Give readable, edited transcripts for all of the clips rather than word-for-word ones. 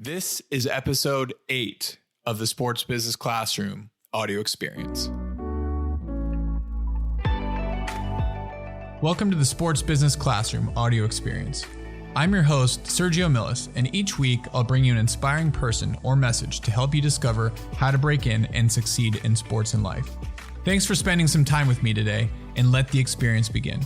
This is episode 8 of the Sports Business Classroom audio experience. Welcome to the Sports Business Classroom audio experience. I'm your host, Sergio Millis, and each week I'll bring you an inspiring person or message to help you discover how to break in and succeed in sports and life. Thanks for spending some time with me today, and let the experience begin.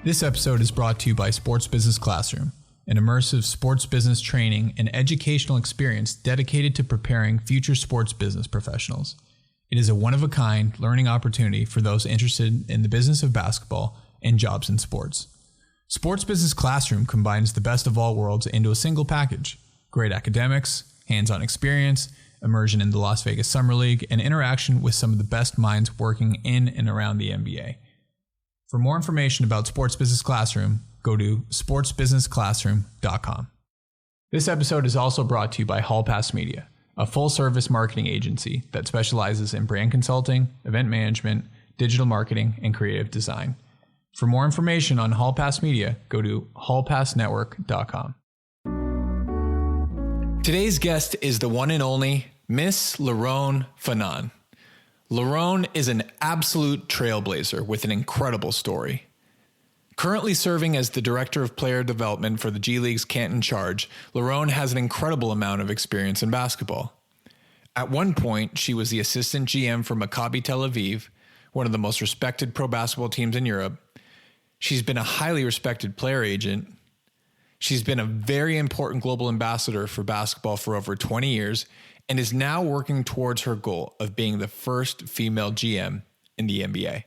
This episode is brought to you by Sports Business Classroom, an immersive sports business training and educational experience dedicated to preparing future sports business professionals. It is a one-of-a-kind learning opportunity for those interested in the business of basketball and jobs in sports. Sports Business Classroom combines the best of all worlds into a single package: great academics, hands-on experience, immersion in the Las Vegas Summer League, and interaction with some of the best minds working in and around the NBA. For more information about Sports Business Classroom, go to sportsbusinessclassroom.com. This episode is also brought to you by Hall Pass Media, a full-service marketing agency that specializes in brand consulting, event management, digital marketing, and creative design. For more information on Hall Pass Media, go to hallpassnetwork.com. Today's guest is the one and only Miss Liron Fanan. Liron is an absolute trailblazer with an incredible story. Currently serving as the Director of Player Development for the G League's Canton Charge, Liron has an incredible amount of experience in basketball. At one point, she was the Assistant GM for Maccabi Tel Aviv, one of the most respected pro basketball teams in Europe. She's been a highly respected player agent. She's been a very important global ambassador for basketball for over 20 years and is now working towards her goal of being the first female GM in the NBA.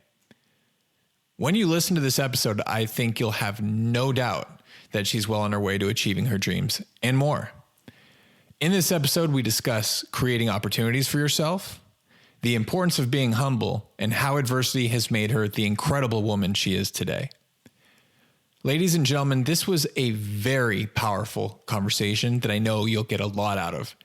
When you listen to this episode, I think you'll have no doubt that she's well on her way to achieving her dreams and more. In this episode, we discuss creating opportunities for yourself, the importance of being humble, and how adversity has made her the incredible woman she is today. Ladies and gentlemen, this was a very powerful conversation that I know you'll get a lot out of.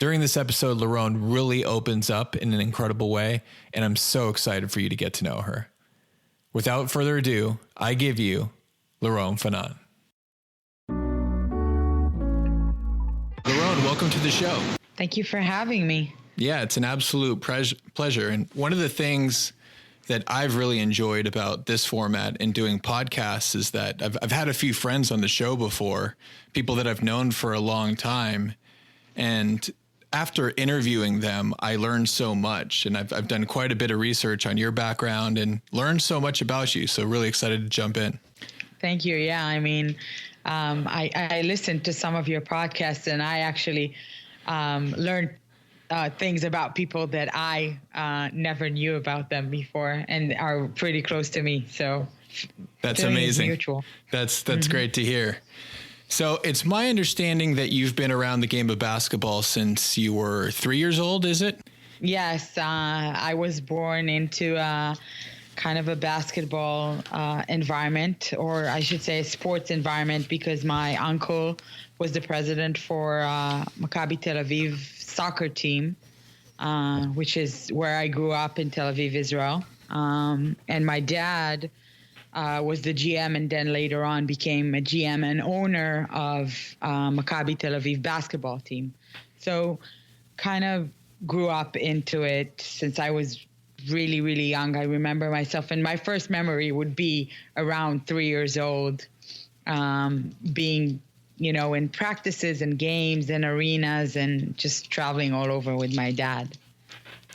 During this episode, Liron really opens up in an incredible way, and I'm so excited for you to get to know her. Without further ado, I give you Liron Fanan. Liron, welcome to the show. Thank you for having me. Yeah, it's an absolute pleasure. And one of the things that I've really enjoyed about this format and doing podcasts is that I've had a few friends on the show before, people that I've known for a long time. And after interviewing them, I learned so much, and I've done quite a bit of research on your background and learned so much about you. So really excited to jump in. Thank you. Yeah, I mean, I listened to some of your podcasts, and I actually learned things about people that I never knew about them before and are pretty close to me. So that's amazing. Mutual. That's great to hear. So it's my understanding that you've been around the game of basketball since you were 3 years old, is it? Yes. I was born into kind of a basketball environment, or I should say a sports environment, because my uncle was the president for Maccabi Tel Aviv soccer team, which is where I grew up in Tel Aviv, Israel. And my dad was the GM, and then later on became a GM and owner of Maccabi Tel Aviv basketball team. So kind of grew up into it since I was really, really young. I remember myself, and my first memory would be around 3 years old, being, in practices and games and arenas and just traveling all over with my dad.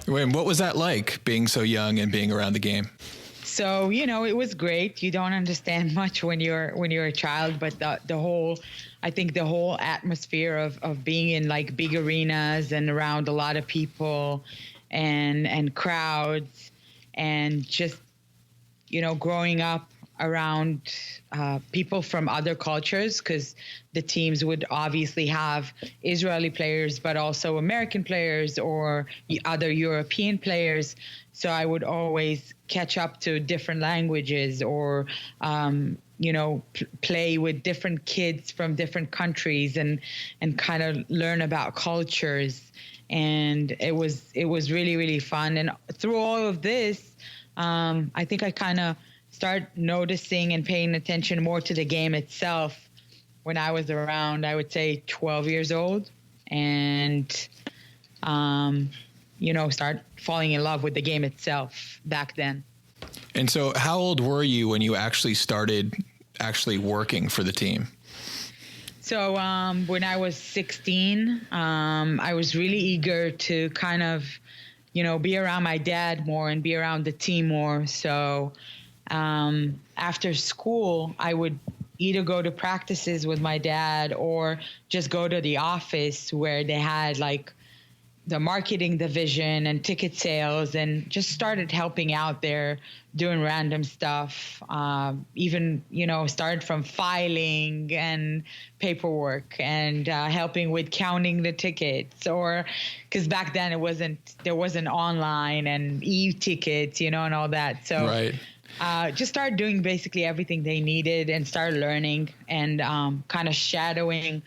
Wait, what was that like, being so young and being around the game? So, it was great. You don't understand much when you're a child, but the whole atmosphere of being in like big arenas and around a lot of people and crowds, and just, growing up around people from other cultures, because the teams would obviously have Israeli players, but also American players or other European players. So I would always catch up to different languages, or, play with different kids from different countries and kind of learn about cultures. And it was really, really fun. And through all of this, I think I kind of start noticing and paying attention more to the game itself when I was around, I would say 12 years old. and, start falling in love with the game itself back then. And so how old were you when you actually started working for the team? So when I was 16, I was really eager to kind of, be around my dad more and be around the team more. So after school, I would either go to practices with my dad or just go to the office where they had like the marketing division and ticket sales, and just started helping out there, doing random stuff. Even, started from filing and paperwork and helping with counting the tickets, or because back then there wasn't online and e-tickets, and all that. So right. Just started doing basically everything they needed and started learning and kind of shadowing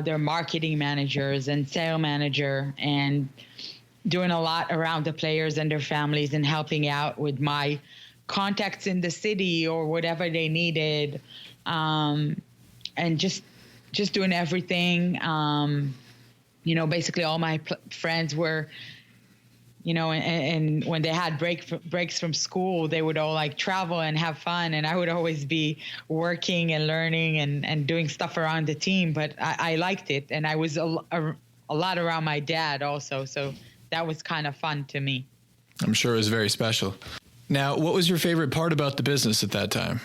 their marketing managers and sale manager, and doing a lot around the players and their families and helping out with my contacts in the city or whatever they needed. And just doing everything. Basically all my friends were, and when they had breaks from school, they would all like travel and have fun. And I would always be working and learning and doing stuff around the team. But I liked it. And I was a lot around my dad also. So that was kind of fun to me. I'm sure it was very special. Now, what was your favorite part about the business at that time?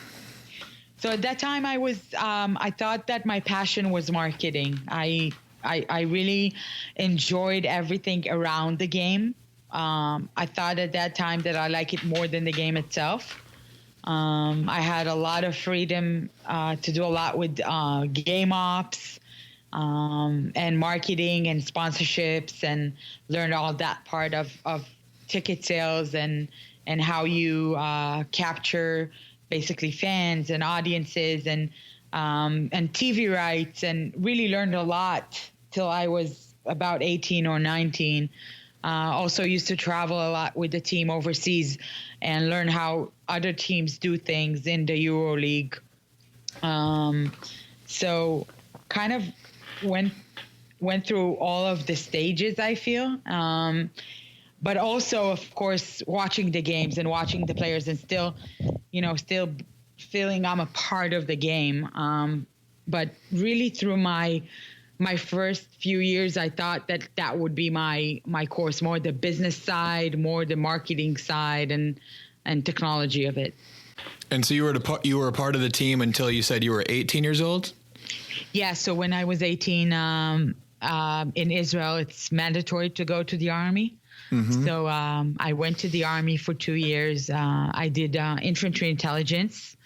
So at that time I thought that my passion was marketing. I really enjoyed everything around the game. I thought at that time that I like it more than the game itself. I had a lot of freedom to do a lot with game ops and marketing and sponsorships, and learned all that part of ticket sales and how you capture basically fans and audiences and TV rights, and really learned a lot till I was about 18 or 19. Also used to travel a lot with the team overseas and learn how other teams do things in the EuroLeague. So kind of went through all of the stages, I feel. But also, of course, watching the games and watching the players and still feeling I'm a part of the game. But really through my first few years, I thought that would be my course, more the business side, more the marketing side and technology of it. And so you were a part of the team until you said you were 18 years old? Yeah. So when I was 18, in Israel, it's mandatory to go to the army. Mm-hmm. So I went to the army for 2 years. I did infantry intelligence.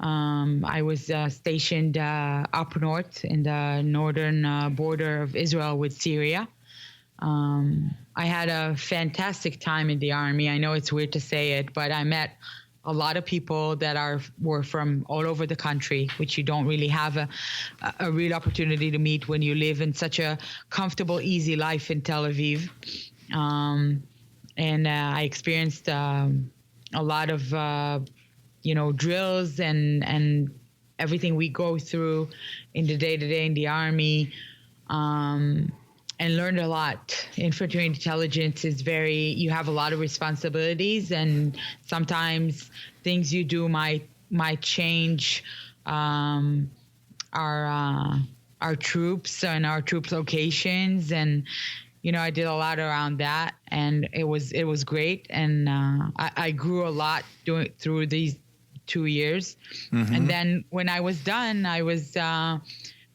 I was stationed up north in the northern border of Israel with Syria. I had a fantastic time in the army. I know it's weird to say it, but I met a lot of people that were from all over the country, which you don't really have a real opportunity to meet when you live in such a comfortable, easy life in Tel Aviv. And I experienced a lot of drills and everything we go through in the day-to-day in the army, and learned a lot. Infantry intelligence is you have a lot of responsibilities, and sometimes things you do might change our troops and our troop locations. And I did a lot around that, and it was great. And I grew a lot through these 2 years. Mm-hmm. And then when I was done, I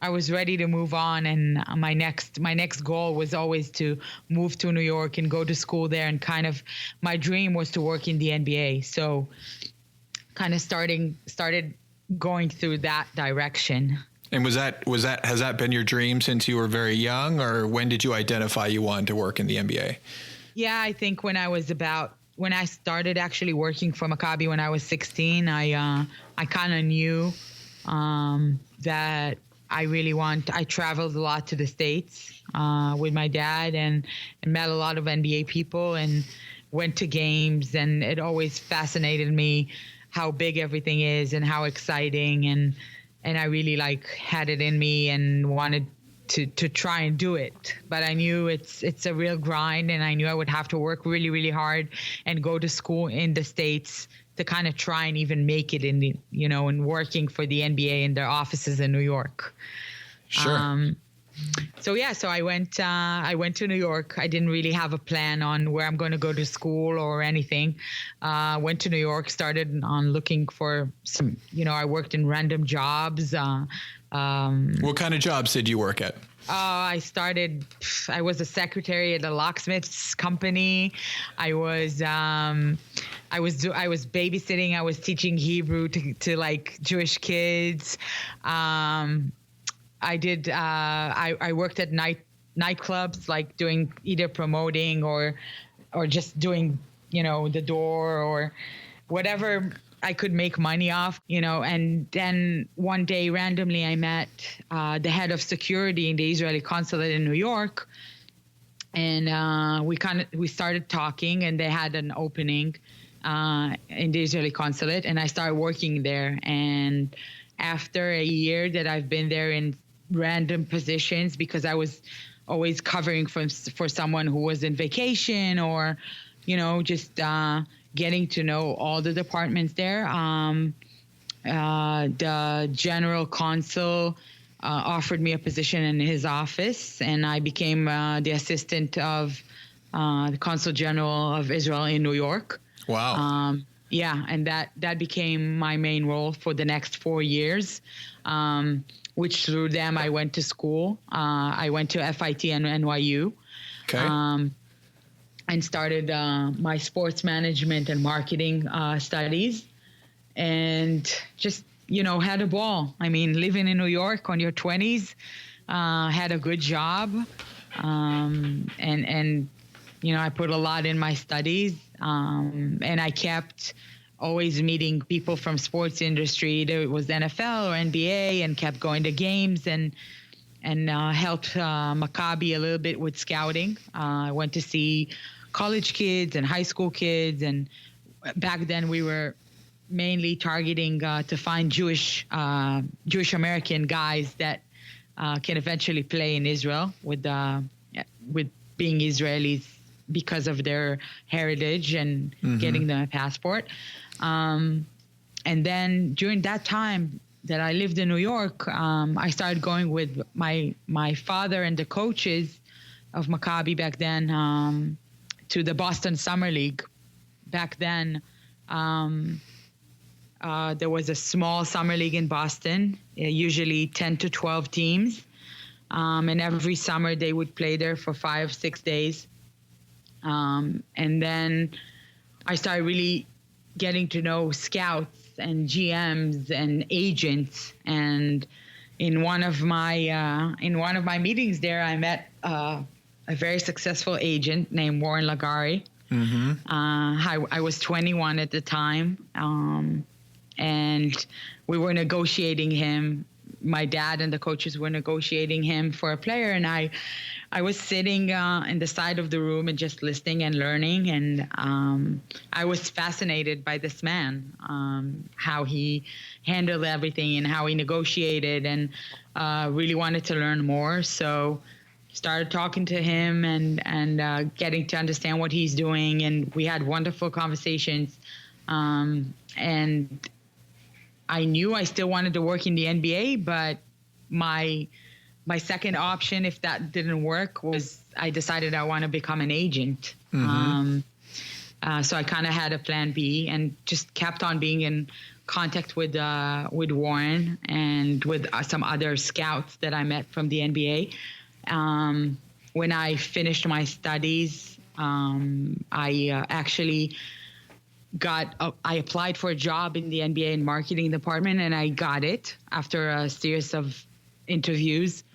was ready to move on. And my next goal was always to move to New York and go to school there. And kind of my dream was to work in the NBA. So kind of started going through that direction. And has that been your dream since you were very young, or when did you identify you wanted to work in the NBA? Yeah, I think when I started actually working for Maccabi when I was 16, I kind of knew that I traveled a lot to the States with my dad and met a lot of NBA people and went to games, and it always fascinated me how big everything is and how exciting, and I really had it in me and wanted to try and do it. But I knew it's a real grind, and I knew I would have to work really, really hard and go to school in the States to kind of try and even make it in the, in working for the NBA in their offices in New York. Sure. So I went to New York. I didn't really have a plan on where I'm going to go to school or anything. Went to New York, started on looking for some, I worked in random jobs. What kind of jobs did you work at? I was a secretary at a locksmith's company. I was babysitting. I was teaching Hebrew to like Jewish kids. I worked at nightclubs, like doing either promoting or just doing, the door or whatever I could make money off, and then one day randomly I met the head of security in the Israeli consulate in New York. And we started talking, and they had an opening in the Israeli consulate, and I started working there. And after a year that I've been there in random positions, because I was always covering for someone who was in vacation or, just getting to know all the departments there. The general consul offered me a position in his office, and I became the assistant of the consul general of Israel in New York. Wow. And that became my main role for the next 4 years, which through them I went to school. I went to FIT and NYU. Okay. And started my sports management and marketing studies, and just, had a ball. I mean, living in New York on your 20s, had a good job. And I put a lot in my studies. And I kept always meeting people from sports industry. There was NFL or NBA, and kept going to games and helped Maccabi a little bit with scouting. I went to see college kids and high school kids, and back then we were mainly targeting to find Jewish American guys that can eventually play in Israel with being Israelis because of their heritage and getting them a passport. And then during that time that I lived in New York, I started going with my father and the coaches of Maccabi back then to the Boston Summer League. Back then, there was a small summer league in Boston, usually 10 to 12 teams. And every summer they would play there for 5-6 days. And then I started really getting to know scouts and GMs and agents. And in one of my meetings there, I met a very successful agent named Warren Lagari. I was 21 at the time, and we were negotiating him. My dad and the coaches were negotiating him for a player, and I was sitting in the side of the room and just listening and learning. And I was fascinated by this man, how he handled everything and how he negotiated, and really wanted to learn more. So started talking to him and getting to understand what he's doing. And we had wonderful conversations. And I knew I still wanted to work in the NBA, but my second option, if that didn't work, was I decided I want to become an agent. So I kind of had a plan B and just kept on being in contact with Warren and with some other scouts that I met from the NBA. When I finished my studies, I actually I applied for a job in the NBA in marketing department, and I got it after a series of interviews.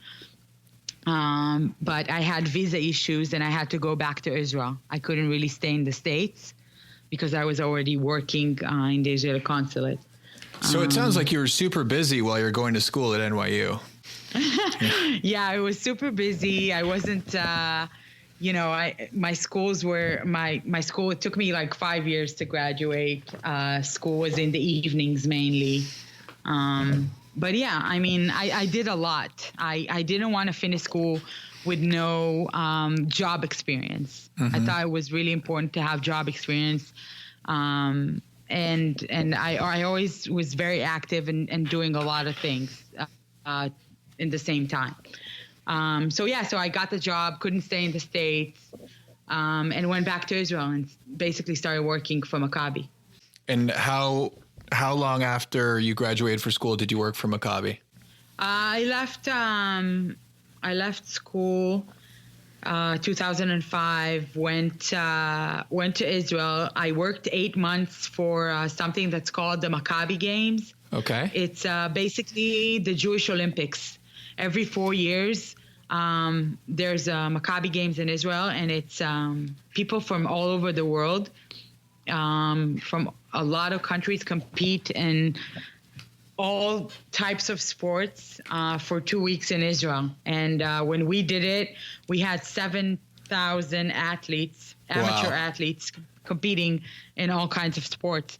But I had visa issues, and I had to go back to Israel. I couldn't really stay in the States because I was already working in the Israeli consulate. So it sounds like you were super busy while you were going to school at NYU. Yeah, I was super busy. I wasn't, my school, it took me like 5 years to graduate. School was in the evenings mainly. But yeah, I mean, I did a lot. I didn't want to finish school with no job experience. I thought it was really important to have job experience. And I always was very active and doing a lot of things in the same time. So I got the job, couldn't stay in the States, and went back to Israel and basically started working for Maccabi. And how long after you graduated for school did you work for Maccabi? I left school 2005, went to Israel. I worked 8 months for something that's called the Maccabi Games. Okay. It's basically the Jewish Olympics. Every 4 years, there's Maccabi Games in Israel, and it's people from all over the world, from a lot of countries compete in all types of sports for 2 weeks in Israel. And when we did it, we had 7,000 athletes, amateur athletes, competing in all kinds of sports.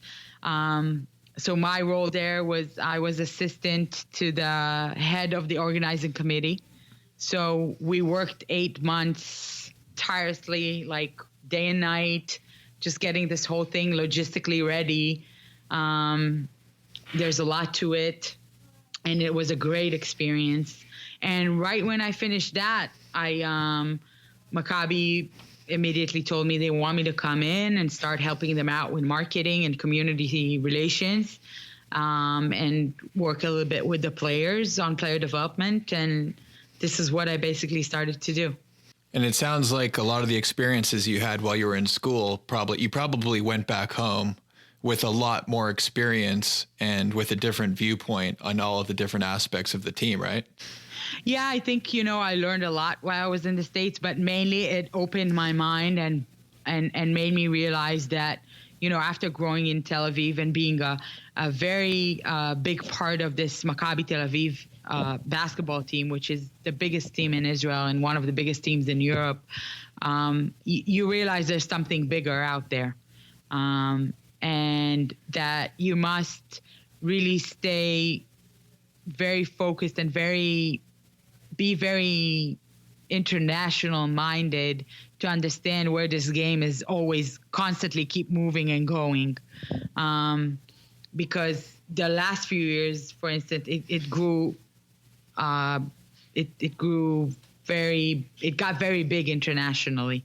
So my role there was I was assistant to the head of the organizing committee. So we worked 8 months tirelessly, like day and night, just getting this whole thing logistically ready. There's a lot to it, and it was a great experience. And right when I finished that, Maccabi immediately told me they want me to come in and start helping them out with marketing and community relations, and work a little bit with the players on player development. And this is what I basically started to do. And it sounds like a lot of the experiences you had while you were in school, you probably went back home with a lot more experience and with a different viewpoint on all of the different aspects of the team, right? Yeah, I think, I learned a lot while I was in the States, but mainly it opened my mind and made me realize that, after growing in Tel Aviv and being a very big part of this Maccabi Tel Aviv basketball team, which is the biggest team in Israel and one of the biggest teams in Europe, you realize there's something bigger out there. And that you must really stay very focused and be very international minded to understand where this game is always constantly keep moving and going. Because the last few years, for instance, it grew got very big internationally.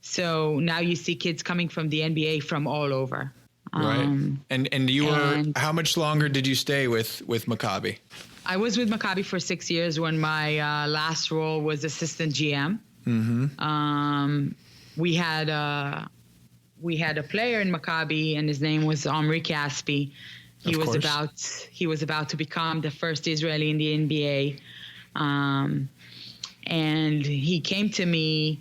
So now you see kids coming from the NBA from all over. Right. And you were, how much longer did you stay with Maccabi? I was with Maccabi for 6 years when my last role was assistant GM. Mm-hmm. We had a player in Maccabi, and his name was Omri Casspi. He was about to become the first Israeli in the NBA. And he came to me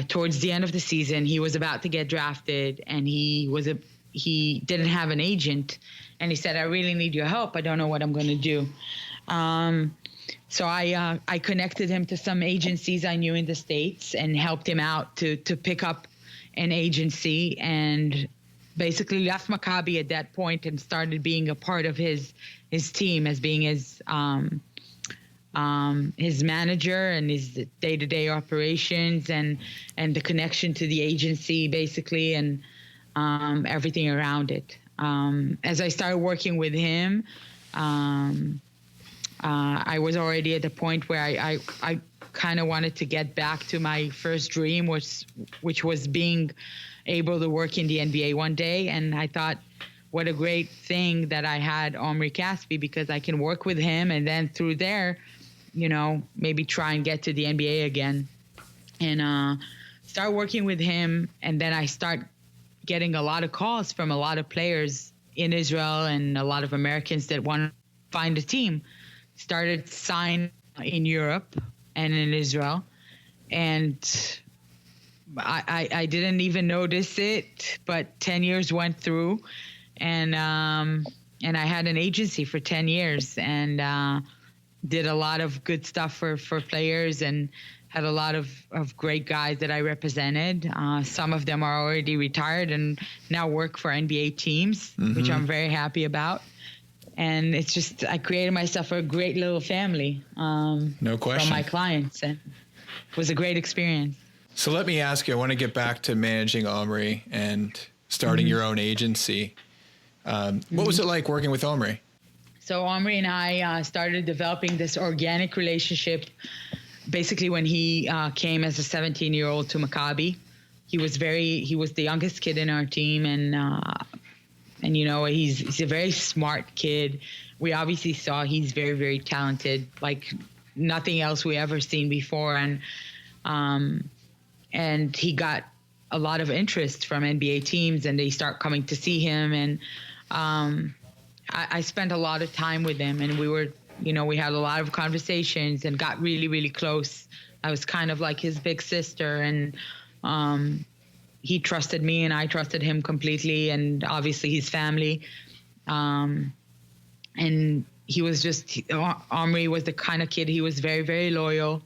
towards the end of the season. He was about to get drafted, and he didn't have an agent, and he said, "I really need your help. I don't know what I'm going to do." So I connected him to some agencies I knew in the States and helped him out to pick up an agency, and basically left Maccabi at that point and started being a part of his team as being his manager and his day-to-day operations and the connection to the agency basically, and everything around it. As I started working with him, I was already at the point where I kind of wanted to get back to my first dream, which was being able to work in the NBA one day. And I thought, what a great thing that I had Omri Casspi, because I can work with him and then through there, maybe try and get to the NBA again. And start working with him, and then I start getting a lot of calls from a lot of players in Israel and a lot of Americans that want to find a team. Started signing in Europe and in Israel, and I didn't even notice it, but 10 years went through, and I had an agency for 10 years and did a lot of good stuff for players and had a lot of great guys that I represented. Some of them are already retired and now work for NBA teams, mm-hmm. which I'm very happy about. And it's just, I created myself a great little family. No question. From my clients, and it was a great experience. So let me ask you, I want to get back to managing Omri and starting your own agency. What was it like working with Omri? So Omri and I started developing this organic relationship basically when he came as a 17-year-old to Maccabi. He was the youngest kid in our team, and you know, he's a very smart kid. We obviously saw he's very, very talented, like nothing else we ever seen before. And he got a lot of interest from NBA teams, and they start coming to see him. And I spent a lot of time with him, and we had a lot of conversations and got really, really close. I was kind of like his big sister, and he trusted me and I trusted him completely, and obviously his family. And he was Omri was the kind of kid, he was very, very loyal.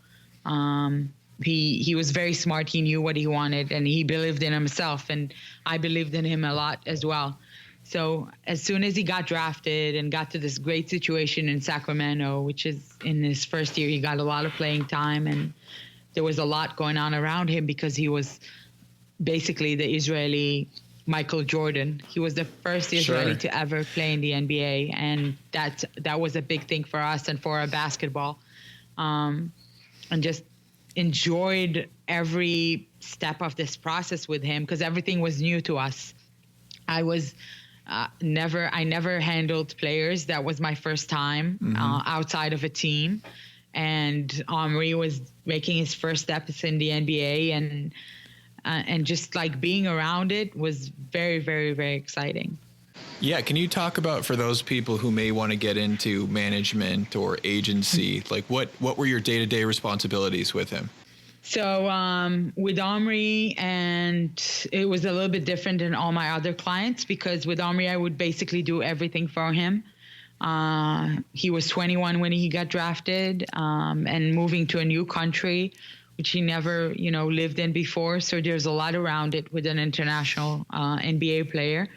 He was very smart. He knew what he wanted, and he believed in himself, and I believed in him a lot as well. So as soon as he got drafted and got to this great situation in Sacramento, which is in his first year, he got a lot of playing time, and there was a lot going on around him because he was basically the Israeli Michael Jordan. He was the first Israeli to ever play in the NBA, and that was a big thing for us and for our basketball. And just enjoyed every step of this process with him because everything was new to us. I never handled players. That was my first time outside of a team. And Omri was making his first steps in the NBA, and just like being around it was very, very, very exciting. Yeah. Can you talk about, for those people who may want to get into management or agency, like what were your day-to-day responsibilities with him? So with Omri, and it was a little bit different than all my other clients, because with Omri, I would basically do everything for him. He was 21 when he got drafted, and moving to a new country, which he never, lived in before. So there's a lot around it with an international NBA player.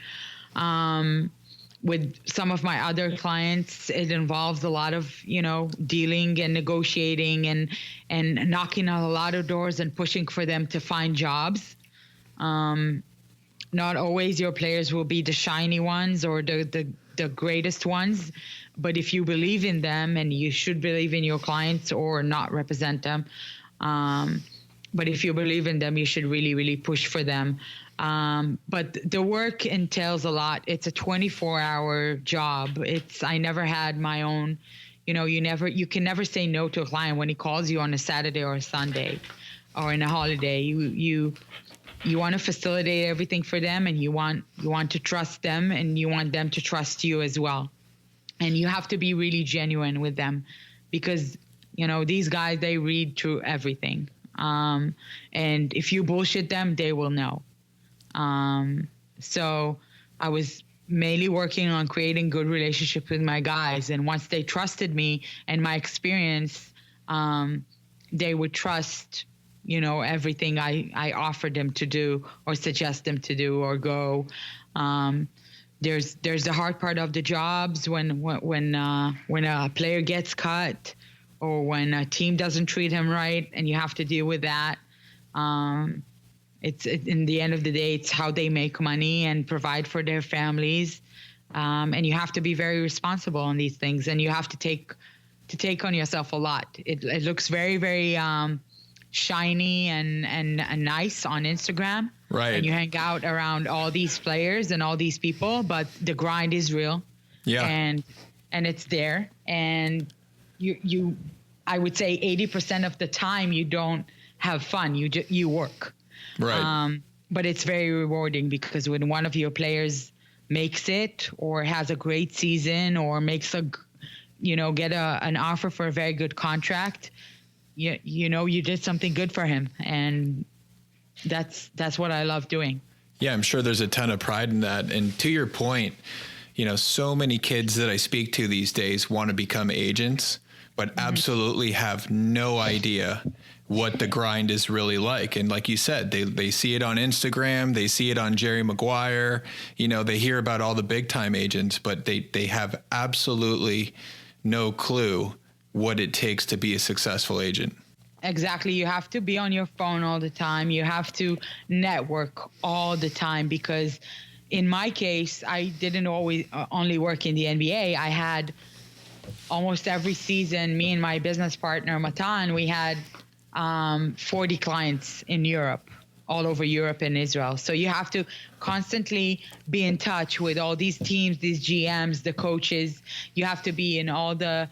With some of my other clients, it involves a lot of, dealing and negotiating and knocking on a lot of doors and pushing for them to find jobs. Not always your players will be the shiny ones or the greatest ones, but if you believe in them, and you should believe in your clients or not represent them, but if you believe in them, you should really, really push for them. But the work entails a lot. It's a 24-hour job. I never had my own, you can never say no to a client when he calls you on a Saturday or a Sunday or in a holiday. You want to facilitate everything for them, and you want to trust them, and you want them to trust you as well. And you have to be really genuine with them, because, these guys, they read through everything. And if you bullshit them, they will know. So I was mainly working on creating good relationships with my guys. And once they trusted me and my experience, they would trust, everything I offered them to do or suggest them to do or go. There's the hard part of the jobs when a player gets cut or when a team doesn't treat him right, and you have to deal with that. It's in the end of the day, it's how they make money and provide for their families. And you have to be very responsible on these things, and you have to take on yourself a lot. It looks very, very shiny and nice on Instagram. Right. And you hang out around all these players and all these people, but the grind is real. Yeah. And it's there. And I would say 80% of the time you don't have fun. You work. Right. But it's very rewarding, because when one of your players makes it or has a great season or makes get an offer for a very good contract, you did something good for him. And that's what I love doing. Yeah, I'm sure there's a ton of pride in that. And to your point, so many kids that I speak to these days want to become agents, but absolutely have no idea what the grind is really like. And like you said, they see it on Instagram, they see it on Jerry Maguire, they hear about all the big time agents, but they have absolutely no clue what it takes to be a successful agent. Exactly. You have to be on your phone all the time. You have to network all the time, because in my case, I didn't always only work in the NBA. I had almost every season, me and my business partner, Matan, we had 40 clients in Europe, all over Europe and Israel. So you have to constantly be in touch with all these teams, these GMs, the coaches. You have to be in all the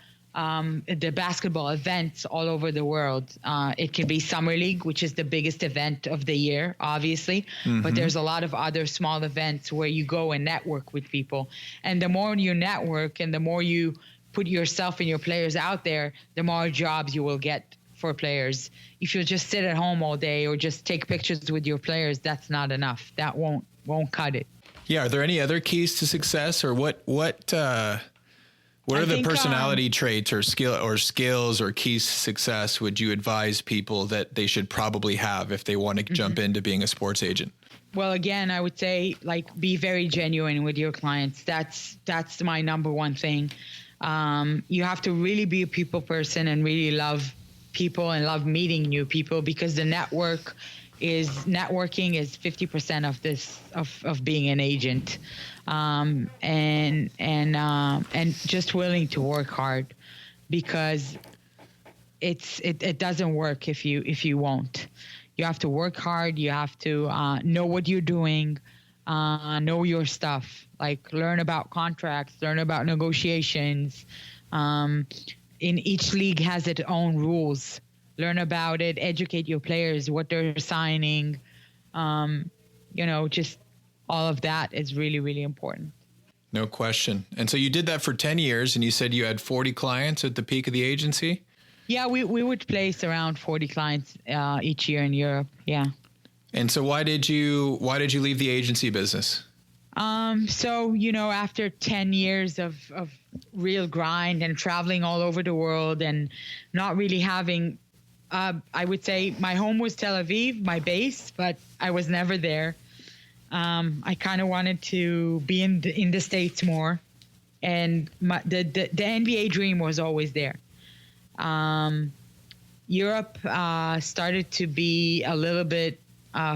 basketball events all over the world. It can be Summer League, which is the biggest event of the year, obviously. But there's a lot of other small events where you go and network with people. And the more you network and the more you put yourself and your players out there, the more jobs you will get for players. If you just sit at home all day or just take pictures with your players, that's not enough. That won't cut it. Yeah. Are there any other keys to success, or what are the personality traits or skills or keys to success would you advise people that they should probably have if they want to jump into being a sports agent? Well, again, I would say be very genuine with your clients. That's my number one thing. You have to really be a people person and really love people and love meeting new people, because the networking is 50% of this of being an agent, and just willing to work hard, because it doesn't work if you won't. You have to work hard. You have to know what you're doing, know your stuff, learn about contracts, learn about negotiations. In each league has its own rules. Learn about it, educate your players, what they're signing. Just all of that is really, really important. No question. And so you did that for 10 years, and you said you had 40 clients at the peak of the agency? Yeah, we would place around 40 clients each year in Europe. Yeah. And so why did you leave the agency business? So, after 10 years of real grind and traveling all over the world and not really having, I would say my home was Tel Aviv, my base, but I was never there. I kind of wanted to be in the States more. And the NBA dream was always there. Europe started to be a little bit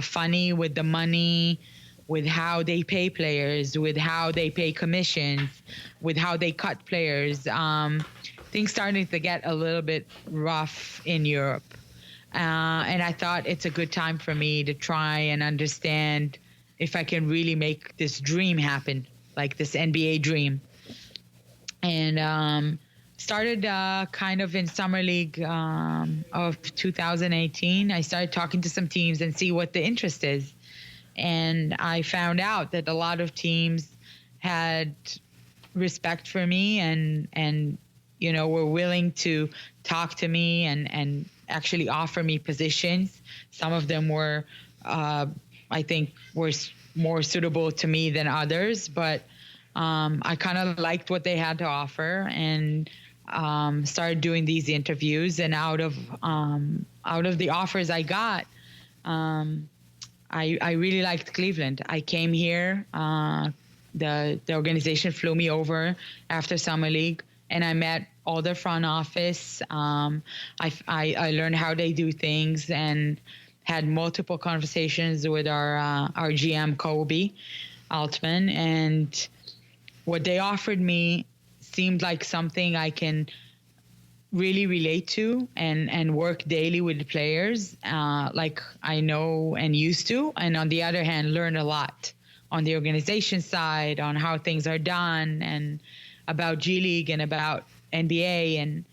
funny with the money, with how they pay players, with how they pay commissions, with how they cut players. Things started to get a little bit rough in Europe. And I thought it's a good time for me to try and understand if I can really make this dream happen, like this NBA dream. And started kind of in Summer League of 2018. I started talking to some teams and see what the interest is. And I found out that a lot of teams had respect for me and were willing to talk to me and actually offer me positions. Some of them were, I think, were more suitable to me than others, but I kind of liked what they had to offer and started doing these interviews. And out of the offers I got, I really liked Cleveland. I came here. The organization flew me over after Summer League, and I met all their front office. I learned how they do things and had multiple conversations with our GM, Kobe Altman. And what they offered me seemed like something I can really relate to and work daily with the players like I know and used to. And on the other hand, learn a lot on the organization side, on how things are done and about G League and about NBA.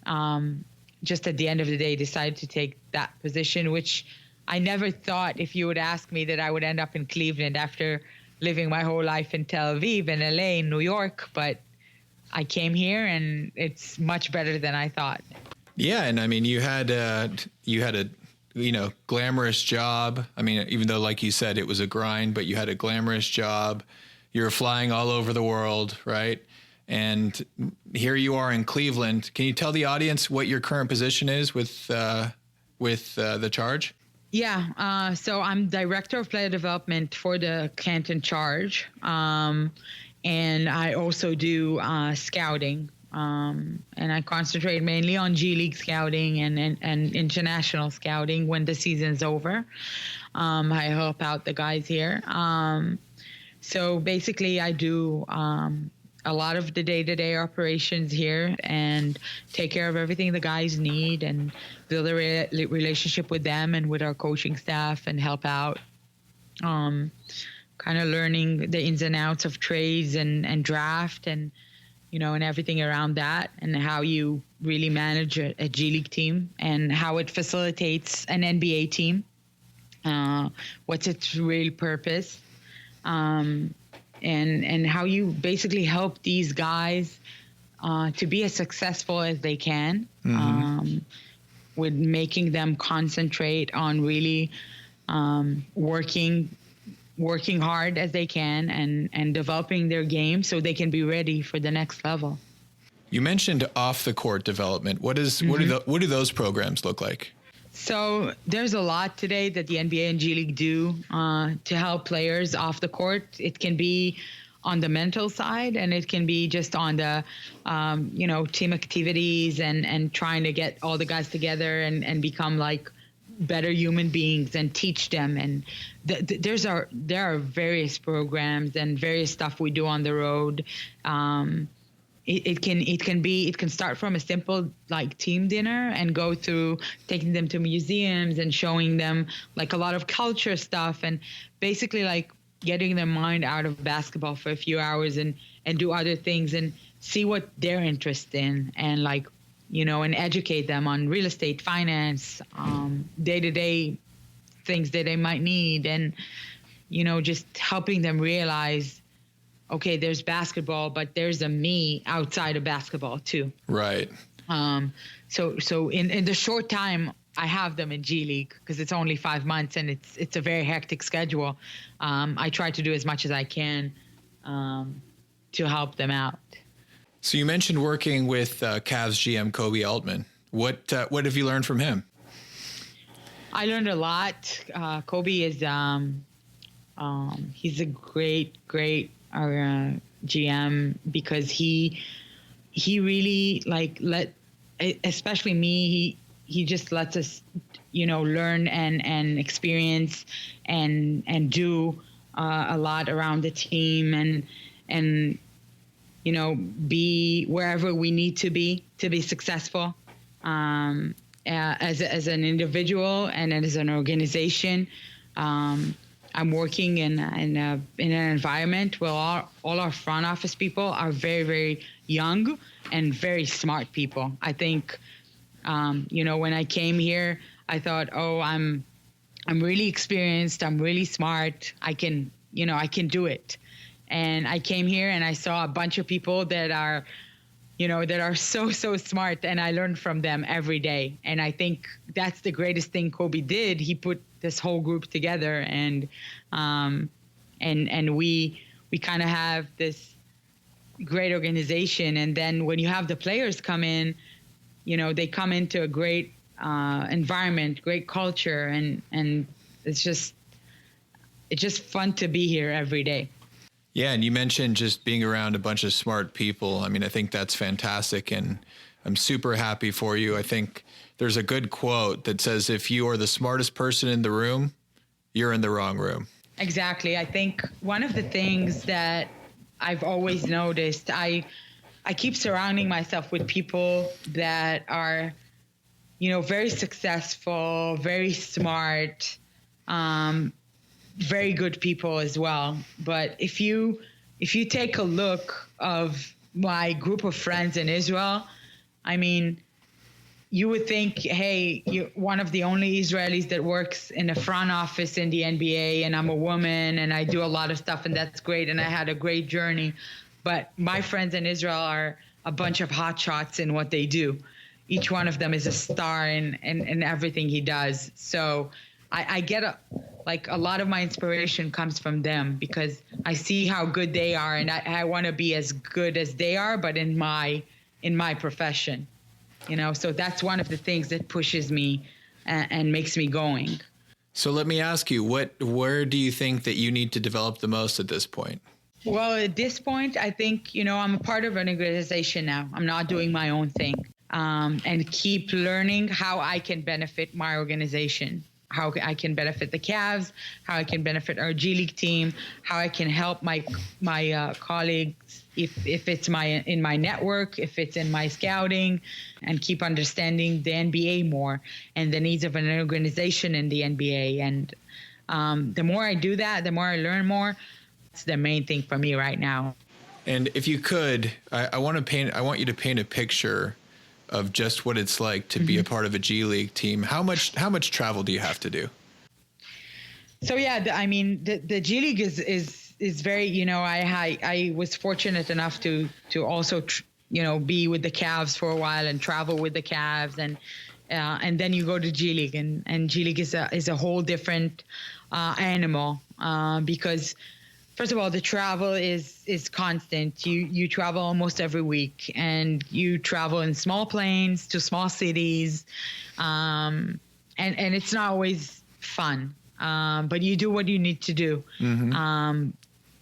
And just at the end of the day, decided to take that position, which I never thought, if you would ask me, that I would end up in Cleveland after living my whole life in Tel Aviv and LA and New York. But I came here and it's much better than I thought. Yeah. And I mean, you had a glamorous job. I mean, even though, like you said, it was a grind, but you had a glamorous job. You were flying all over the world, right? And here you are in Cleveland. Can you tell the audience what your current position is with with the Charge? Yeah, so I'm director of player development for the Canton Charge, and I also do scouting, and I concentrate mainly on G League scouting and international scouting when the season's over. I help out the guys here. So basically, I do a lot of the day-to-day operations here and take care of everything the guys need and build a relationship with them and with our coaching staff and help out. Kind of learning the ins and outs of trades and draft and, and everything around that and how you really manage a G League team and how it facilitates an NBA team. What's its real purpose? And how you basically help these guys to be as successful as they can, with making them concentrate on really working hard as they can and developing their game so they can be ready for the next level. You mentioned off the court development. What do those programs look like? So there's a lot today that the NBA and G League do to help players off the court. It can be on the mental side, and it can be just on the, team activities and trying to get all the guys together and become like better human beings and teach them. And there are various programs and various stuff we do on the road. It can start from a simple like team dinner and go through taking them to museums and showing them like a lot of culture stuff and basically like getting their mind out of basketball for a few hours and do other things and see what they're interested in and like, and educate them on real estate, finance, day-to-day things that they might need and, just helping them realize, okay, there's basketball, but there's a me outside of basketball too. Right. So in the short time I have them in G League because it's only 5 months and it's a very hectic schedule. I try to do as much as I can to help them out. So you mentioned working with Cavs GM Kobe Altman. What have you learned from him? I learned a lot. Kobe is he's a great GM because he really especially me, he just lets us learn and experience and do a lot around the team and be wherever we need to be successful as an individual and as an organization. I'm working in an environment where all our front office people are very, very young and very smart people. I think, when I came here, I thought, oh, I'm really experienced. I'm really smart. I can do it. And I came here and I saw a bunch of people that are so smart, and I learned from them every day. And I think that's the greatest thing Kobe did. He put this whole group together and we kind of have this great organization. And then when you have the players come in, they come into a great environment, great culture, and it's just fun to be here every day. Yeah, and you mentioned just being around a bunch of smart people. I mean, I think that's fantastic, and I'm super happy for you. I think there's a good quote that says, if you are the smartest person in the room, you're in the wrong room. Exactly. I think one of the things that I've always noticed, I keep surrounding myself with people that are, very successful, very smart, very good people as well. But if you take a look of my group of friends in Israel, I mean, you would think, hey, you're one of the only Israelis that works in the front office in the NBA, and I'm a woman and I do a lot of stuff, and that's great, and I had a great journey. But my friends in Israel are a bunch of hotshots in what they do. Each one of them is a star in everything he does. So I get a lot of my inspiration comes from them because I see how good they are, and I want to be as good as they are, but in my profession, So that's one of the things that pushes me and makes me going. So let me ask you, where do you think that you need to develop the most at this point? Well, at this point, I think, I'm a part of an organization now. I'm not doing my own thing, and keep learning how I can benefit my organization, how I can benefit the Cavs, how I can benefit our G League team, how I can help my colleagues if it's in my network, if it's in my scouting, and keep understanding the NBA more and the needs of an organization in the NBA. And the more I do that, the more I learn more. It's the main thing for me right now. And if you could, I want you to paint a picture of just what it's like to be a part of a G League team. How much travel do you have to do? So yeah, the G League is very, I was fortunate enough to also be with the Cavs for a while and travel with the Cavs, and then you go to G League, and G League is a whole different animal, because first of all, the travel is constant. You travel almost every week, and you travel in small planes to small cities, and it's not always fun, but you do what you need to do.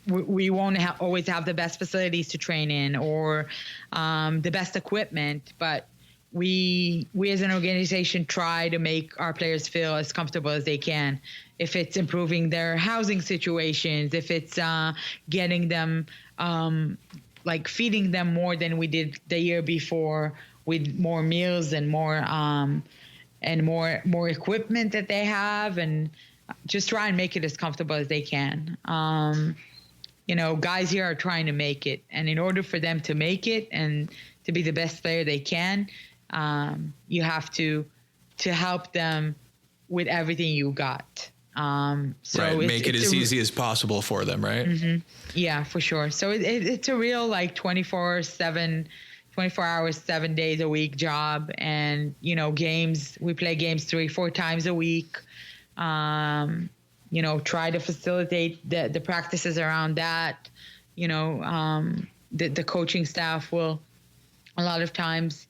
We won't always have the best facilities to train in or the best equipment, but we as an organization try to make our players feel as comfortable as they can. If it's improving their housing situations, if it's getting them, feeding them more than we did the year before, with more meals and more equipment that they have, and just try and make it as comfortable as they can. Guys here are trying to make it, and in order for them to make it and to be the best player they can, you have to help them with everything you got. Right, make it as easy as possible for them, right? Mm-hmm. Yeah, for sure. So it's a real 24 hours, 7 days a week job. And, games, we play games 3-4 times a week. Try to facilitate the practices around that. The coaching staff will a lot of times,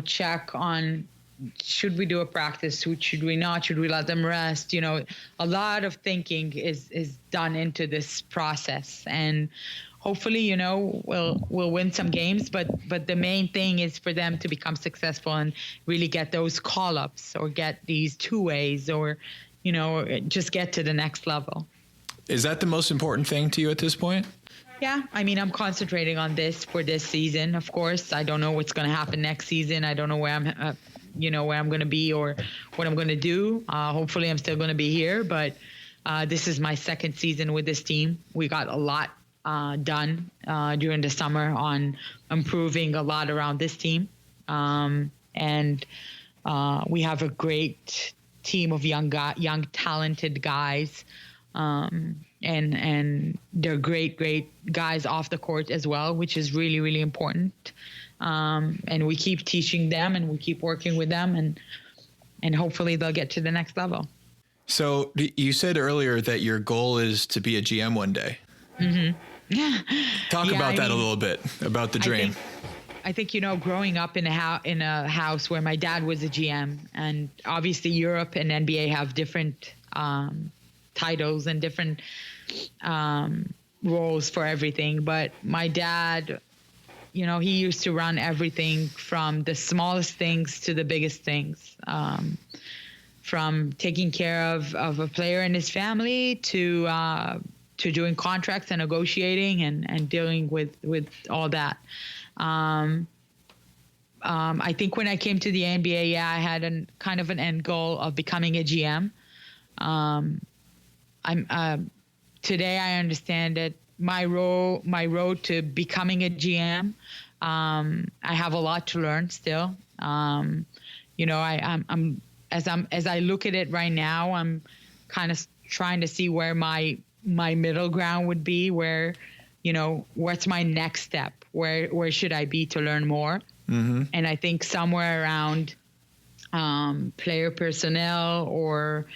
check on, should we do a practice? Should we not? Should we let them rest? A lot of thinking is done into this process, and hopefully, we'll win some games. But the main thing is for them to become successful and really get those call-ups or get these two-ways or, just get to the next level. Is that the most important thing to you at this point? Yeah, I'm concentrating on this for this season. Of course, I don't know what's going to happen next season. I don't know where I'm going to be or what I'm going to do. Hopefully, I'm still going to be here. But this is my second season with this team. We got a lot done during the summer on improving a lot around this team, and we have a great team of young talented guys. And they're great guys off the court as well, which is really, really important. And we keep teaching them and we keep working with them, and hopefully they'll get to the next level. So you said earlier that your goal is to be a GM one day. Mm-hmm. Talk about that a little bit, about the dream. I think growing up in a house where my dad was a GM, and obviously Europe and NBA have different titles and different roles for everything. But my dad, he used to run everything from the smallest things to the biggest things, from taking care of a player and his family to doing contracts and negotiating and dealing with all that. I think when I came to the NBA, I had kind of an end goal of becoming a GM. Today I understand that my road to becoming a GM, I have a lot to learn still. As I look at it right now, I'm kind of trying to see where my middle ground would be, where, what's my next step? Where should I be to learn more? Mm-hmm. And I think somewhere around player personnel or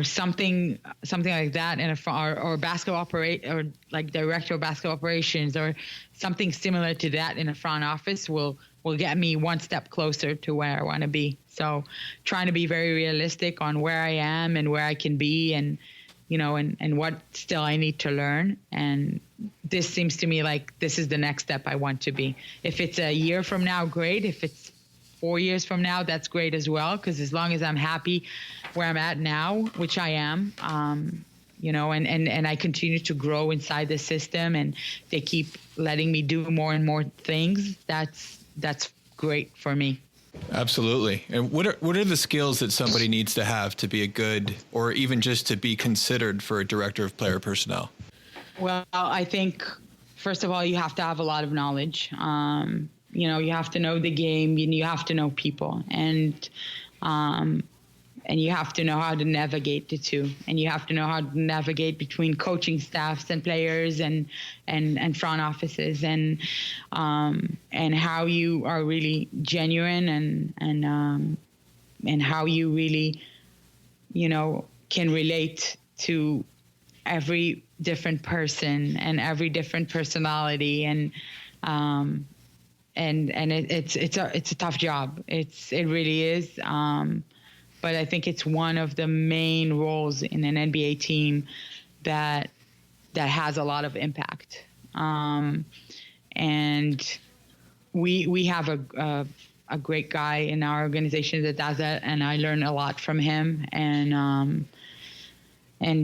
something like that, or basketball or like director of basketball operations or something similar to that in a front office will will get me one step closer to where I want to be. So trying to be very realistic on where I am and where I can be, and, you know, and what still I need to learn. And this seems to me like this is the next step I want to be. If it's a year from now, great. If it's 4 years from now, that's great as well. Because as long as I'm happy where I'm at now, which I am, you know, and I continue to grow inside the system, and they keep letting me do more and more things, that's great for me. Absolutely. And what are the skills that somebody needs to have to be a good, or even just to be considered for a director of player personnel? Well, I think, first of all, you have to have a lot of knowledge. You know, you have to know the game, and you have to know people, and you have to know how to navigate the two, and you have to know how to navigate between coaching staffs and players and front offices, and how you are really genuine, and how you really, you know, can relate to every different person and every different personality, and it's a tough job. It really is. But I think it's one of the main roles in an NBA team that has a lot of impact. And we have a great guy in our organization that does that, and I learn a lot from him. And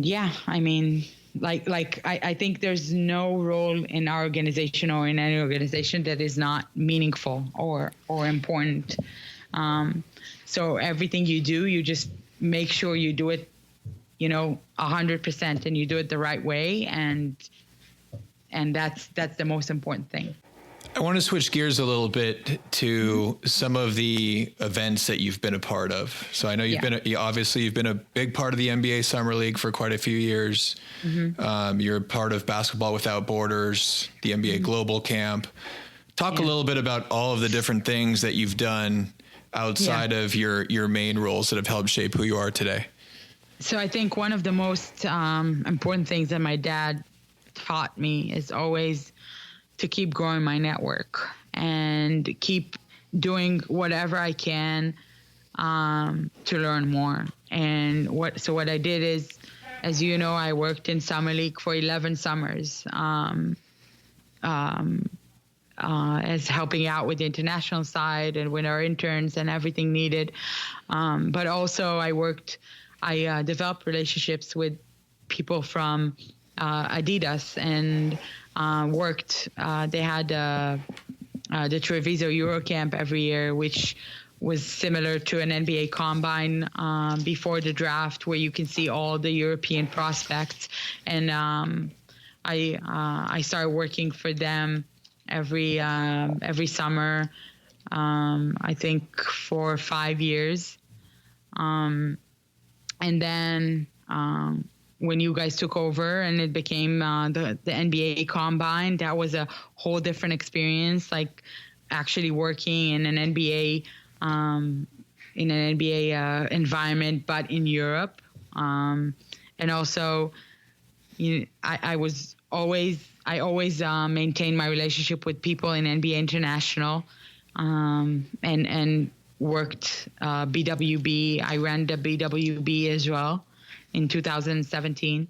yeah, I mean, I think there's no role in our organization or in any organization that is not meaningful or important. So everything you do, you just make sure you do it, you know, 100%, and you do it the right way. And that's the most important thing. I want to switch gears a little bit to some of the events that you've been a part of. So I know you've been a big part of the NBA Summer League for quite a few years. Mm-hmm. You're a part of Basketball Without Borders, the NBA mm-hmm. Global Camp. Talk a little bit about all of the different things that you've done outside of your main roles that have helped shape who you are today. So I think one of the most important things that my dad taught me is always to keep growing my network and keep doing whatever I can to learn more. And what I did is, as you know, I worked in Summer League for 11 summers. As helping out with the international side and with our interns and everything needed. But also I developed relationships with people from Adidas, and worked, they had the Treviso Eurocamp every year, which was similar to an NBA combine before the draft, where you can see all the European prospects. And I started working for them every summer, I think for 5 years. And then when you guys took over and it became the NBA Combine, that was a whole different experience, like actually working in an NBA environment, but in Europe. And also, I always maintained my relationship with people in NBA International, and worked BWB. I ran the BWB as well in 2017,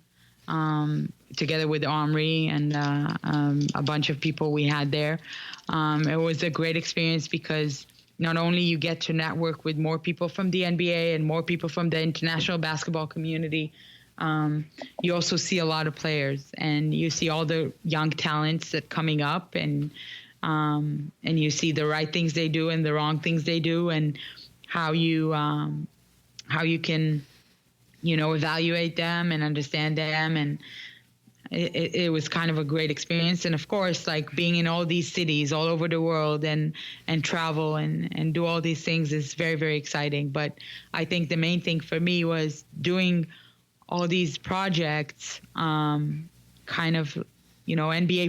together with Omri and a bunch of people we had there. It was a great experience because not only you get to network with more people from the NBA and more people from the international basketball community, you also see a lot of players, and you see all the young talents that coming up, and you see the right things they do and the wrong things they do, and how you can, evaluate them and understand them. And it was kind of a great experience. And of course, like being in all these cities all over the world and travel and do all these things is very, very exciting. But I think the main thing for me was doing all these projects, NBA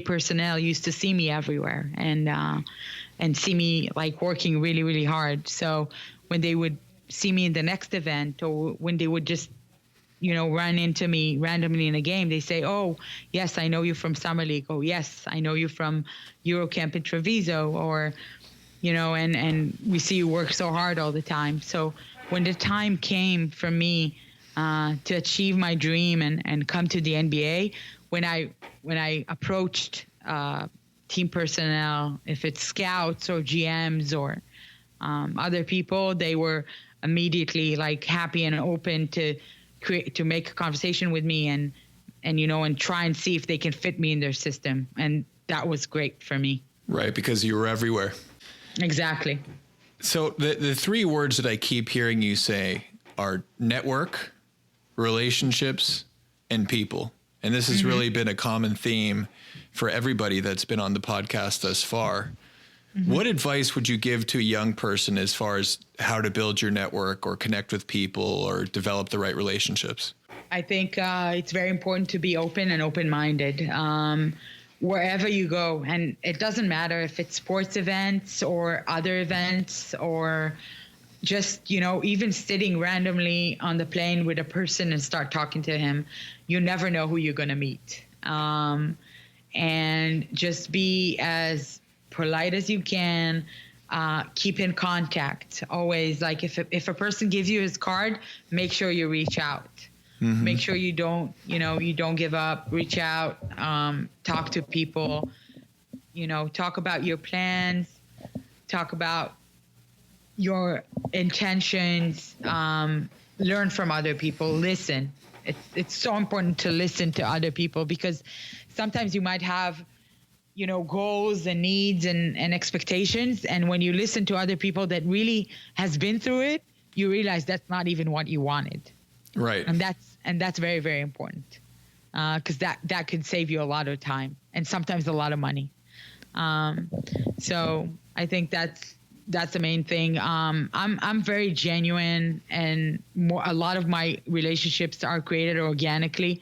personnel used to see me everywhere and see me like working really, really hard. So when they would see me in the next event, or when they would just, run into me randomly in a game, they say, "Oh, yes, I know you from Summer League. Oh, yes, I know you from Eurocamp in Treviso," or, and we see you work so hard all the time. So when the time came for me to achieve my dream and come to the NBA, when I approached team personnel, if it's scouts or GMs or other people, they were immediately like happy and open to make a conversation with me and try and see if they can fit me in their system. And that was great for me. Right, because you were everywhere. Exactly. So the three words that I keep hearing you say are network, relationships, and people. And this has really been a common theme for everybody that's been on the podcast thus far. What advice would you give to a young person as far as how to build your network or connect with people or develop the right relationships? I think it's very important to be open and open-minded wherever you go. And it doesn't matter if it's sports events or other events or just, even sitting randomly on the plane with a person and start talking to him. You never know who you're going to meet. And just be as polite as you can. Keep in contact always. Like if a person gives you his card, make sure you reach out. Make sure you don't give up, reach out, talk to people, talk about your plans, talk about your intentions, learn from other people, listen. It's so important to listen to other people because sometimes you might have, goals and needs and expectations. And when you listen to other people that really has been through it, you realize that's not even what you wanted. Right. And that's very, very important because that could save you a lot of time and sometimes a lot of money. So I think that's the main thing. I'm very genuine, and a lot of my relationships are created organically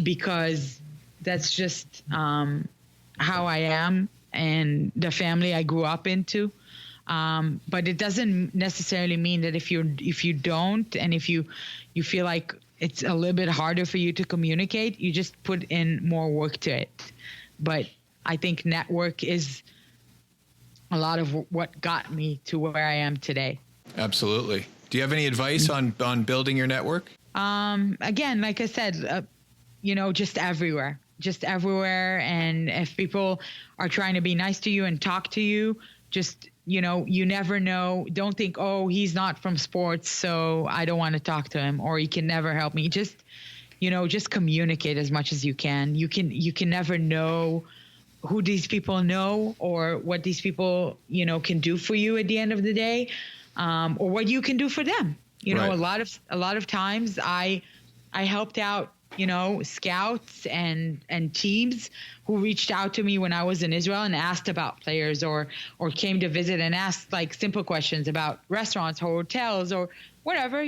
because that's just how I am and the family I grew up into. But it doesn't necessarily mean that if you don't, and if you feel like it's a little bit harder for you to communicate, you just put in more work to it. But I think network is a lot of what got me to where I am today. Absolutely. Do you have any advice on building your network? Again, like I said, just everywhere. And if people are trying to be nice to you and talk to you, just, you never know. Don't think, oh, he's not from sports, so I don't want to talk to him, or he can never help me. Just communicate as much as you can. You can never know who these people know or what these people, can do for you at the end of the day, or what you can do for them. Right. A lot of times I helped out, scouts and teams who reached out to me when I was in Israel and asked about players or came to visit and asked like simple questions about restaurants or hotels or whatever,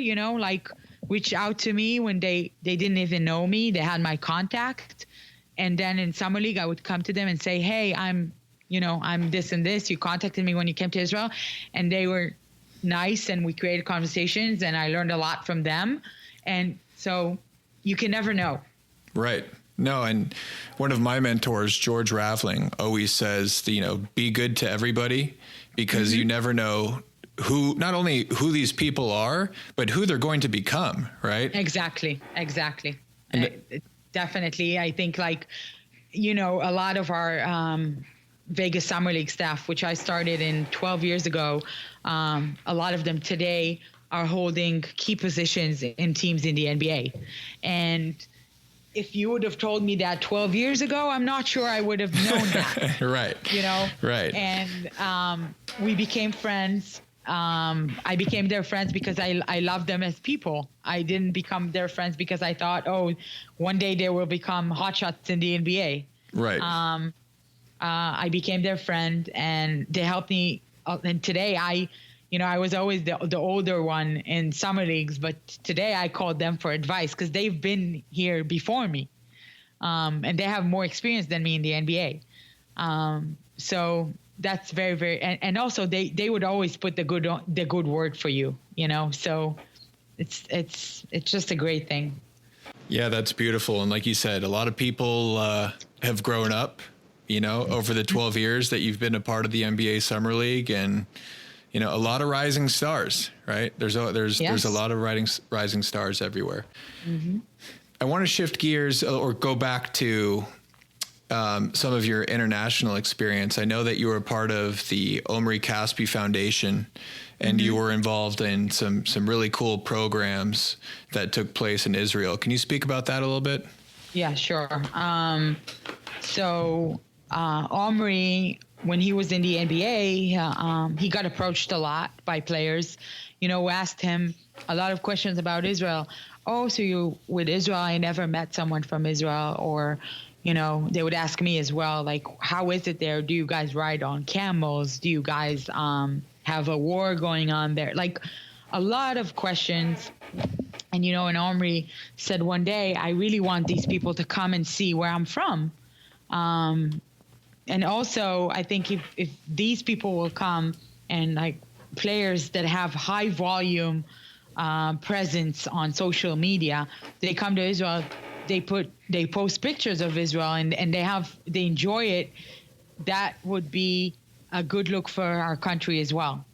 reach out to me when they didn't even know me. They had my contact. And then in Summer League, I would come to them and say, hey, I'm this and this. You contacted me when you came to Israel. And they were nice, and we created conversations, and I learned a lot from them. And so you can never know. Right. No, and one of my mentors, George Raveling, always says, be good to everybody, because you never know not only who these people are, but who they're going to become, right? Exactly. Definitely. I think a lot of our Vegas Summer League staff, which I started in 12 years ago, a lot of them today are holding key positions in teams in the NBA. And if you would have told me that 12 years ago, I'm not sure I would have known that. Right. Right. And we became friends. I became their friends because I love them as people. I didn't become their friends because I thought, one day they will become hotshots in the NBA. Right. I became their friend, and they helped me. And today I was always the older one in summer leagues, but today I called them for advice because they've been here before me. And they have more experience than me in the NBA. So that's very, very, and also they would always put the good word for you, so it's just a great thing. Yeah, that's beautiful. And like you said, a lot of people have grown up, over the 12 years that you've been a part of the NBA Summer League, and, a lot of rising stars, right? There's a lot of rising stars everywhere. Mm-hmm. I want to shift gears or go back to some of your international experience. I know that you were a part of the Omri Casspi Foundation, and you were involved in some really cool programs that took place in Israel. Can you speak about that a little bit? Yeah, sure. So Omri, when he was in the NBA, he got approached a lot by players, who asked him a lot of questions about Israel. Oh, so you with Israel? I never met someone from Israel. Or, they would ask me as well, like, how is it there? Do you guys ride on camels? Do you guys have a war going on there? Like, a lot of questions. And, and Omri said one day, I really want these people to come and see where I'm from. And also, I think if these people will come, and like players that have high volume presence on social media, they come to Israel, they post pictures of Israel, and they enjoy it, that would be a good look for our country as well.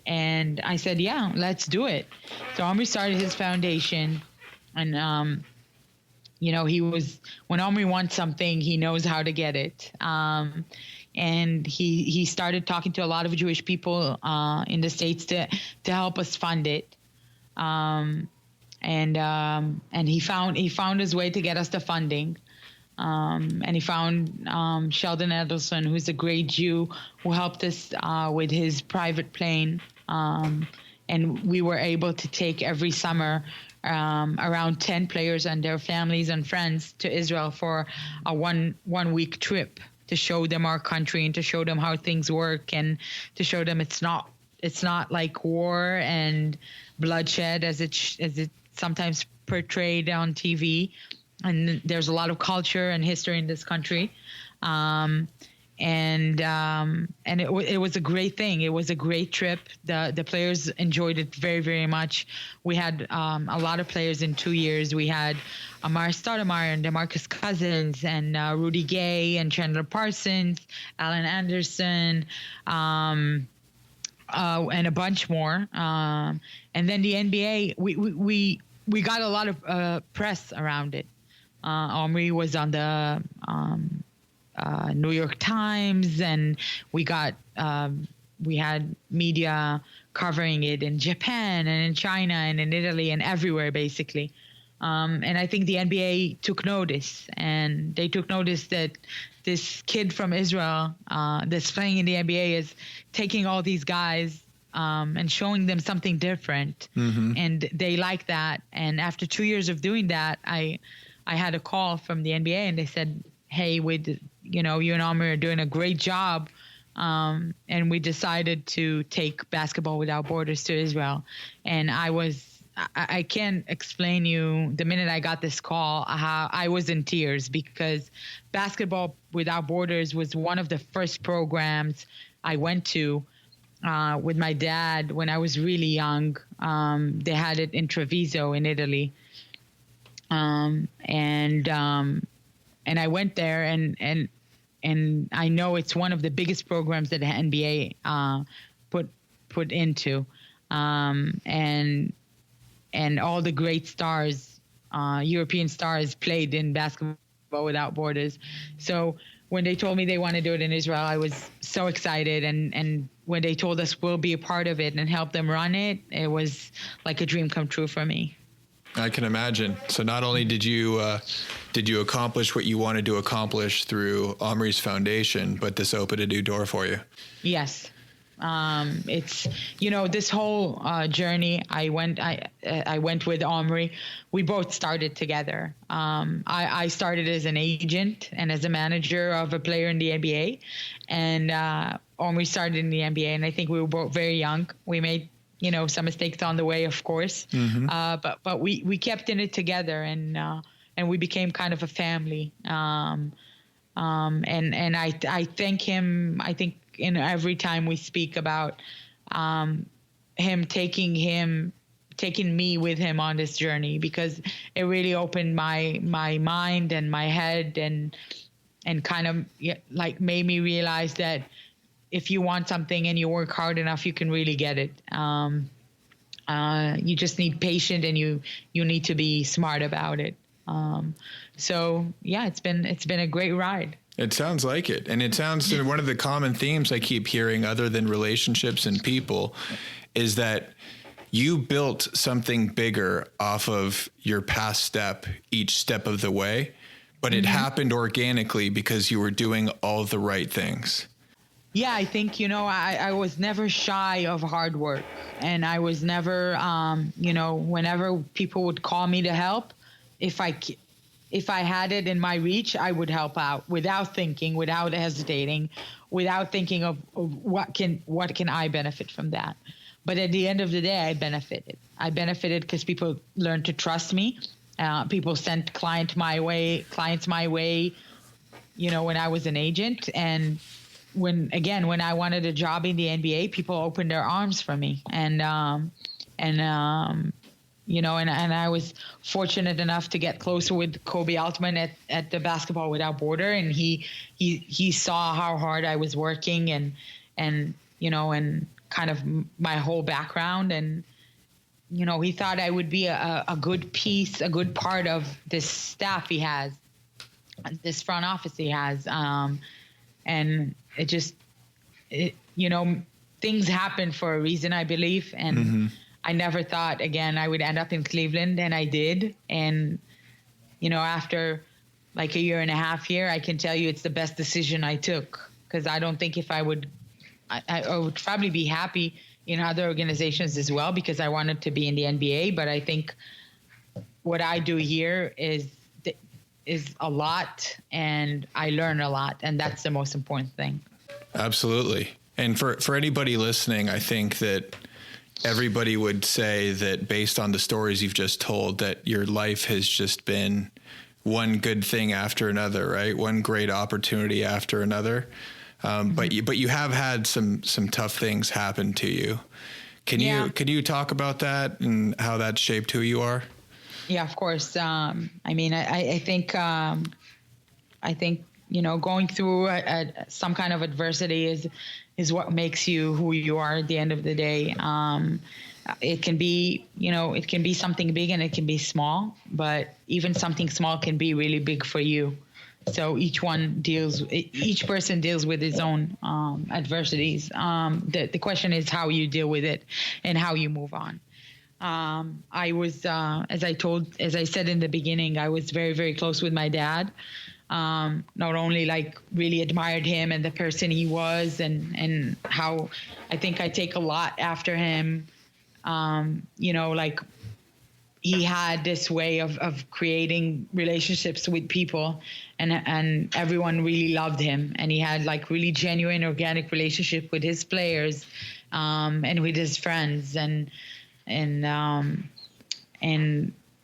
And I said, yeah, let's do it. So Omri started his foundation, and when Omri wants something, he knows how to get it. And he started talking to a lot of Jewish people in the States to help us fund it. And he found his way to get us the funding. And he found Sheldon Edelson, who's a great Jew, who helped us with his private plane. And we were able to take every summer around 10 players and their families and friends to Israel for a one week trip to show them our country and to show them how things work, and to show them it's not like war and bloodshed as it sometimes portrayed on TV. And there's a lot of culture and history in this country. And it was a great thing. It was a great trip. The players enjoyed it very, very much. We had a lot of players in 2 years. We had Amar Stoudemire and DeMarcus Cousins and Rudy Gay and Chandler Parsons, Allen Anderson, and a bunch more. And then the NBA, we got a lot of press around it. Omri was on the New York Times, and we had media covering it in Japan and in China and in Italy and everywhere, basically. And I think the NBA took notice, and they took notice that this kid from Israel that's playing in the NBA is taking all these guys and showing them something different. Mm-hmm. And they like that. And after 2 years of doing that, I had a call from the NBA, and they said, hey, you and Omri are doing a great job. And we decided to take Basketball Without Borders to Israel. And I can't explain you, the minute I got this call, how I was in tears, because Basketball Without Borders was one of the first programs I went to with my dad when I was really young. They had it in Treviso in Italy. And I went there, and I know it's one of the biggest programs that the NBA put into, and all the great stars, European stars, played in Basketball Without Borders. So when they told me they want to do it in Israel, I was so excited. And when they told us we'll be a part of it and help them run it, it was like a dream come true for me. I can imagine. So not only did you accomplish what you wanted to accomplish through Omri's foundation, but this opened a new door for you. Yes. It's, this whole journey, I went with Omri. We both started together. I started as an agent and as a manager of a player in the NBA, and Omri started in the NBA. And I think we were both very young. We made some mistakes on the way, of course. Mm-hmm. But we kept in it together, and we became kind of a family. And I thank him. I think in every time we speak about him taking me with him on this journey, because it really opened my mind and my head, and kind of like made me realize that if you want something and you work hard enough, you can really get it. You just need patience, and you need to be smart about it. So yeah, it's been a great ride. It sounds like it. And it sounds one of the common themes I keep hearing, other than relationships and people, is that you built something bigger off of your past step, each step of the way, but it happened organically because you were doing all the right things. Yeah, I think, I was never shy of hard work, and I was never, whenever people would call me to help, if I had it in my reach, I would help out without thinking, without hesitating, without thinking of what can I benefit from that. But at the end of the day, I benefited. I benefited because people learned to trust me. People sent clients my way, when I was an agent. And when I wanted a job in the NBA, people opened their arms for me. And I was fortunate enough to get closer with Kobe Altman at the Basketball Without Border, and he saw how hard I was working and kind of my whole background, and he thought I would be a good piece, a good part of this staff he has, this front office he has, and things happen for a reason, I believe, and. I never thought, again, I would end up in Cleveland, and I did. And, after like a year and a half here, I can tell you it's the best decision I took, because I don't think if I would probably be happy in other organizations as well, because I wanted to be in the NBA. But I think what I do here is a lot, and I learn a lot, and that's the most important thing. Absolutely. And for anybody listening, I think that everybody would say that based on the stories you've just told, that your life has just been one good thing after another, right? One great opportunity after another. But you have had some tough things happen to you. Can you talk about that and how that shaped who you are? Yeah, of course. I think going through some kind of adversity is what makes you who you are at the end of the day. It can be something big, and it can be small, but even something small can be really big for you. So each person deals with his own adversities. The question is how you deal with it and how you move on. I was, as I said in the beginning, I was very, very close with my dad. Not only really admired him and the person he was, and how I think I take a lot after him. He had this way of creating relationships with people, and everyone really loved him, and he had really genuine, organic relationship with his players, and with his friends, and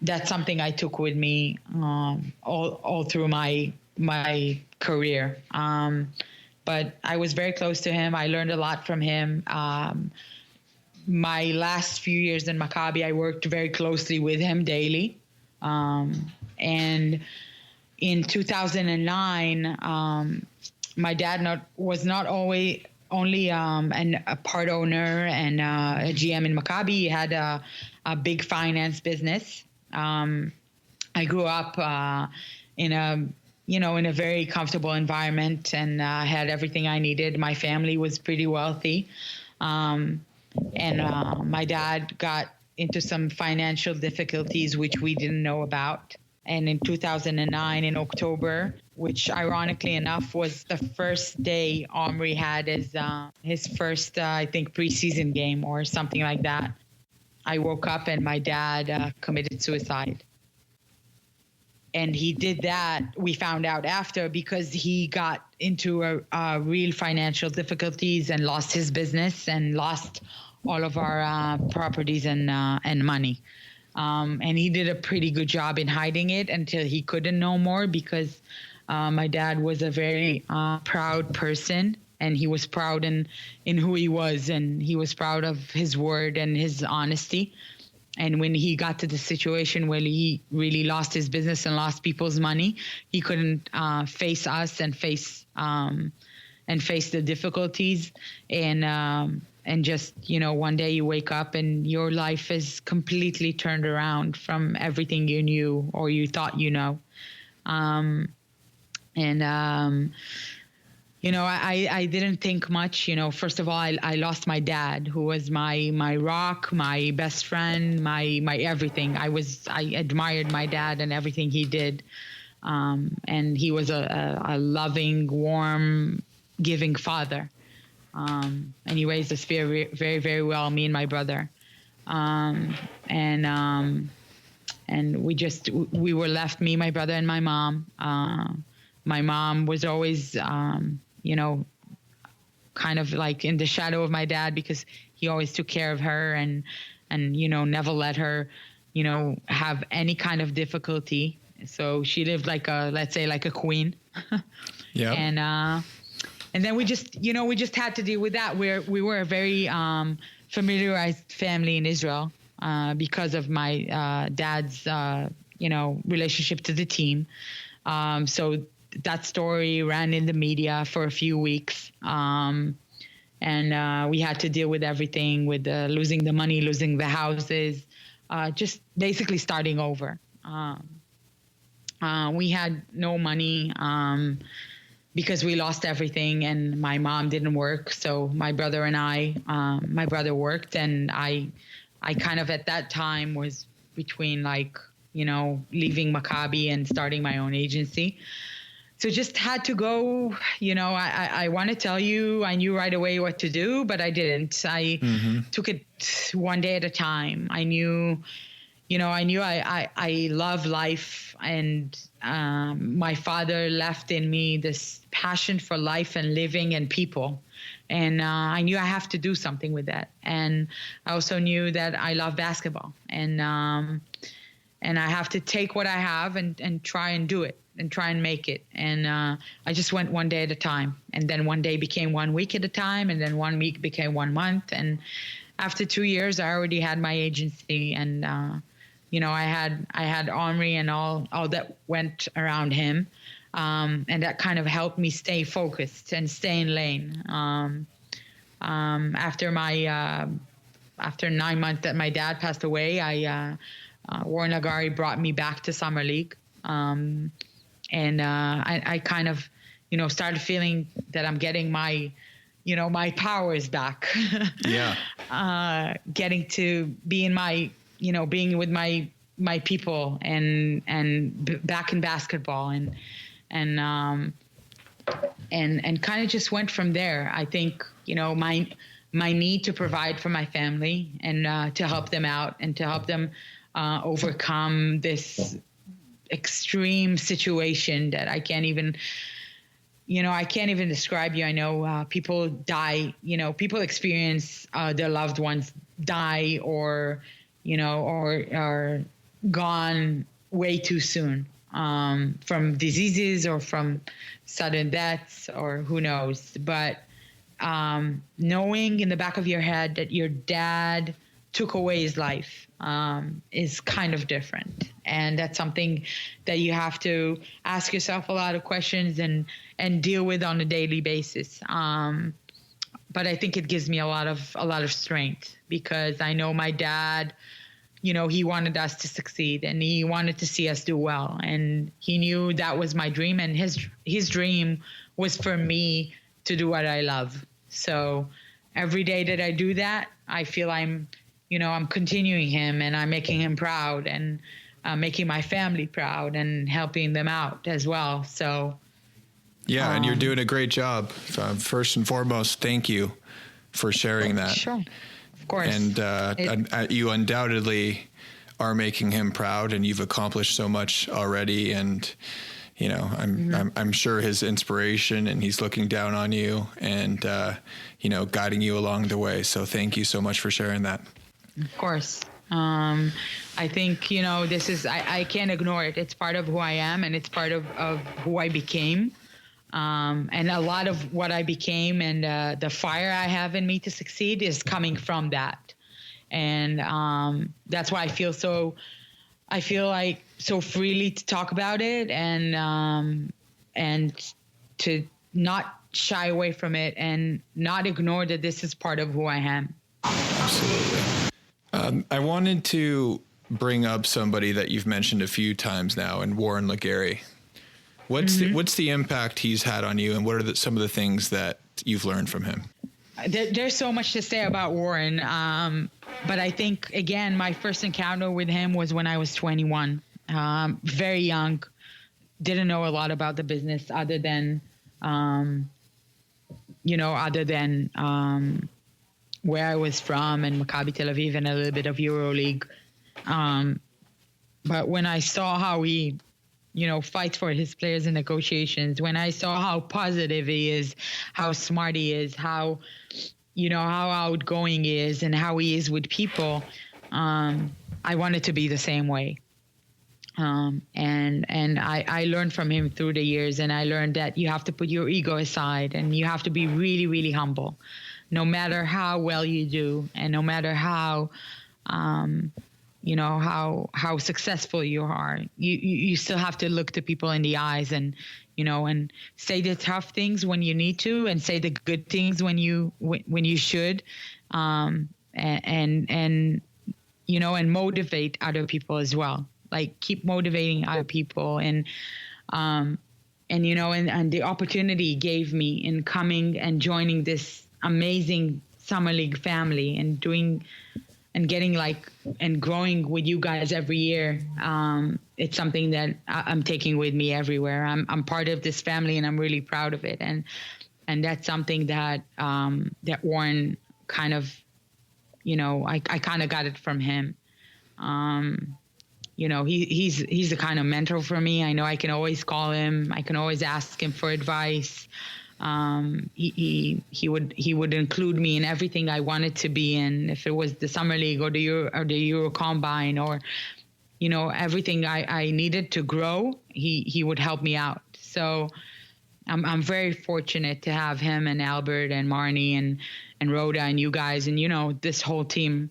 that's something I took with me all through my career. But I was very close to him. I learned a lot from him. My last few years in Maccabi, I worked very closely with him daily. And in 2009, my dad was not only a part owner and a GM in Maccabi. He had a big finance business. I grew up in a very comfortable environment, and had everything I needed. My family was pretty wealthy. And my dad got into some financial difficulties, which we didn't know about. And in 2009, in October, which ironically enough was the first day Omri had his first, I think, preseason game or something like that, I woke up and my dad committed suicide. And he did that, we found out after, because he got into a real financial difficulties and lost his business and lost all of our properties and money. And he did a pretty good job in hiding it until he couldn't no more, because my dad was a very proud person, and he was proud in who he was, and he was proud of his word and his honesty. And when he got to the situation where he really lost his business and lost people's money, he couldn't face us and face the difficulties. And just, one day you wake up and your life is completely turned around from everything you knew or you thought you know. I didn't think much. First of all, I lost my dad, who was my rock, my best friend, my everything. I admired my dad and everything he did. And he was a loving, warm, giving father. And he raised us very, very, very well, me and my brother. And we were left, me, my brother, and my mom. My mom was always, kind of like in the shadow of my dad, because he always took care of her and never let her, have any kind of difficulty. So she lived let's say like a queen. Yeah. And then we just had to deal with that. We were a very familiarized family in Israel because of my dad's, relationship to the team. So that story ran in the media for a few weeks. And we had to deal with everything, with losing the money, losing the houses, just basically starting over. We had no money because we lost everything, and my mom didn't work. So my brother and my brother worked, and I kind of at that time was between leaving Maccabi and starting my own agency. So just had to go, I want to tell you, I knew right away what to do, but I didn't. I took it one day at a time. I knew I love life, and my father left in me this passion for life and living and people. And I knew I have to do something with that. And I also knew that I love basketball, and I have to take what I have and try and do it and try and make it. And I just went one day at a time, and then one day became 1 week at a time, and then 1 week became 1 month. And after 2 years, I already had my agency, and I had Omri and all that went around him, and that kind of helped me stay focused and stay in lane. After 9 months that my dad passed away, Warren Lagari brought me back to Summer League. And I kind of, started feeling that I'm getting my powers back. Yeah. Getting to be in being with my people and back in basketball and kind of just went from there. I think, my need to provide for my family and to help them out and to help them overcome this extreme situation that I can't even describe you. I know people die, people experience their loved ones die or are gone way too soon from diseases or from sudden deaths or who knows. But knowing in the back of your head that your dad took away his life is kind of different. And that's something that you have to ask yourself a lot of questions and deal with on a daily basis. But I think it gives me a lot of strength, because I know my dad, he wanted us to succeed and he wanted to see us do well. And he knew that was my dream, and his dream was for me to do what I love. So every day that I do that, I feel I'm continuing him, and I'm making him proud, and making my family proud and helping them out as well. So. Yeah. And you're doing a great job. First and foremost, thank you for sharing that. Sure. Of course. And you undoubtedly are making him proud, and you've accomplished so much already. And, I'm sure his inspiration, and he's looking down on you and, guiding you along the way. So thank you so much for sharing that. Of course. I think, this is, I can't ignore it. It's part of who I am, and it's part of who I became. And a lot of what I became and the fire I have in me to succeed is coming from that. And that's why I feel like so freely to talk about it, and to not shy away from it and not ignore that this is part of who I am. Absolutely. I wanted to bring up somebody that you've mentioned a few times now, and Warren Legary. What's the impact he's had on you, and what are some of the things that you've learned from him? There's so much to say about Warren, but I think, again, my first encounter with him was when I was 21, very young, didn't know a lot about the business other than where I was from and Maccabi Tel Aviv and a little bit of EuroLeague. But when I saw how he, fights for his players in negotiations, when I saw how positive he is, how smart he is, how outgoing he is, and how he is with people, I wanted to be the same way. And I learned from him through the years, and I learned that you have to put your ego aside and you have to be really, really humble, no matter how well you do, and no matter how successful you are. You still have to look to people in the eyes and say the tough things when you need to, and say the good things when you should, and motivate other people as well. Like, keep motivating other people, and the opportunity he gave me in coming and joining this amazing summer league family and doing and getting and growing with you guys every year. It's something that I'm taking with me everywhere. I'm part of this family, and I'm really proud of it. And that's something that Warren kind of, I kind of got it from him. He's the kind of mentor for me. I know I can always call him. I can always ask him for advice. He would include me in everything I wanted to be in, if it was the summer league or the Euro Combine, or everything I needed to grow. He would help me out. So I'm very fortunate to have him and Albert and Marnie and Rhoda and you guys and this whole team.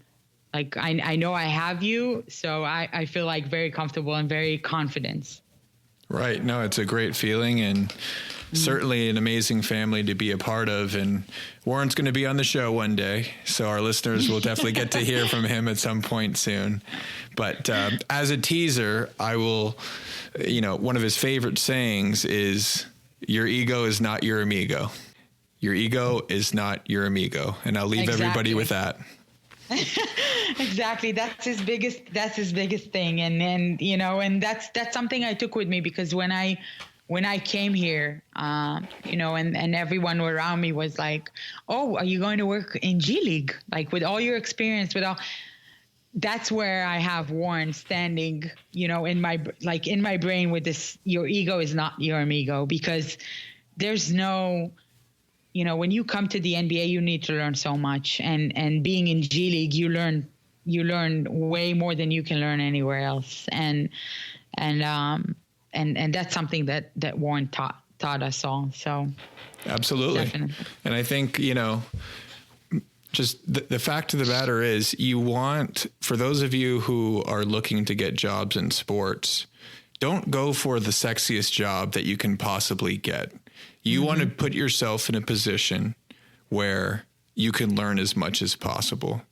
Like, I know I have you, so I feel like very comfortable and very confident. Right. No, it's a great feeling, and certainly an amazing family to be a part of. And Warren's going to be on the show one day, so our listeners will definitely get to hear from him at some point soon. But as a teaser, I will, one of his favorite sayings is, "Your ego is not your amigo. Your ego is not your amigo." And I'll leave everybody with that. Exactly. That's his biggest thing. And that's something I took with me, because when I came here, and everyone around me was like, "Oh, are you going to work in G League? Like, with all your experience, that's where I have Warren standing, in my brain with this, your ego is not your amigo, because there's no, when you come to the NBA, you need to learn so much, and being in G League, you learn way more than you can learn anywhere else. And that's something that Warren taught us all. So absolutely. Definitely. And I think, just the fact of the matter is, for those of you who are looking to get jobs in sports, don't go for the sexiest job that you can possibly get. You want to put yourself in a position where you can learn as much as possible,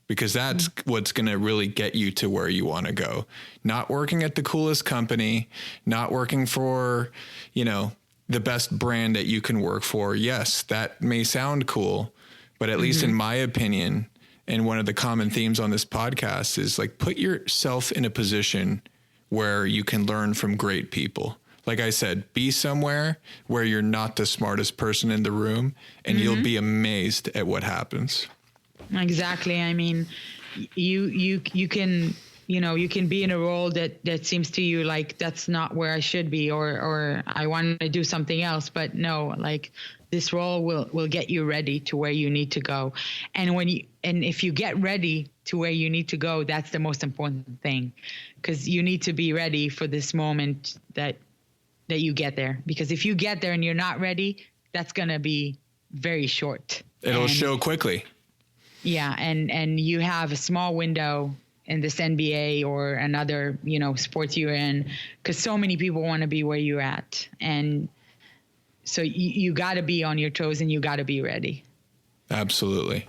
because that's what's going to really get you to where you want to go. Not working at the coolest company, not working for, the best brand that you can work for. Yes, that may sound cool, but at least in my opinion, and one of the common themes on this podcast is, like, put yourself in a position where you can learn from great people. Like I said, be somewhere where you're not the smartest person in the room, and you'll be amazed at what happens. Exactly. I mean, you can be in a role that seems to you like that's not where I should be, or I want to do something else. But no, like, this role will get you ready to where you need to go. And if you get ready to where you need to go, that's the most important thing, because you need to be ready for this moment that you get there. Because if you get there and you're not ready, that's going to be very short. It'll show quickly. Yeah, and you have a small window in this NBA or another, sports you're in, because so many people want to be where you're at. And so you got to be on your toes and you got to be ready. Absolutely.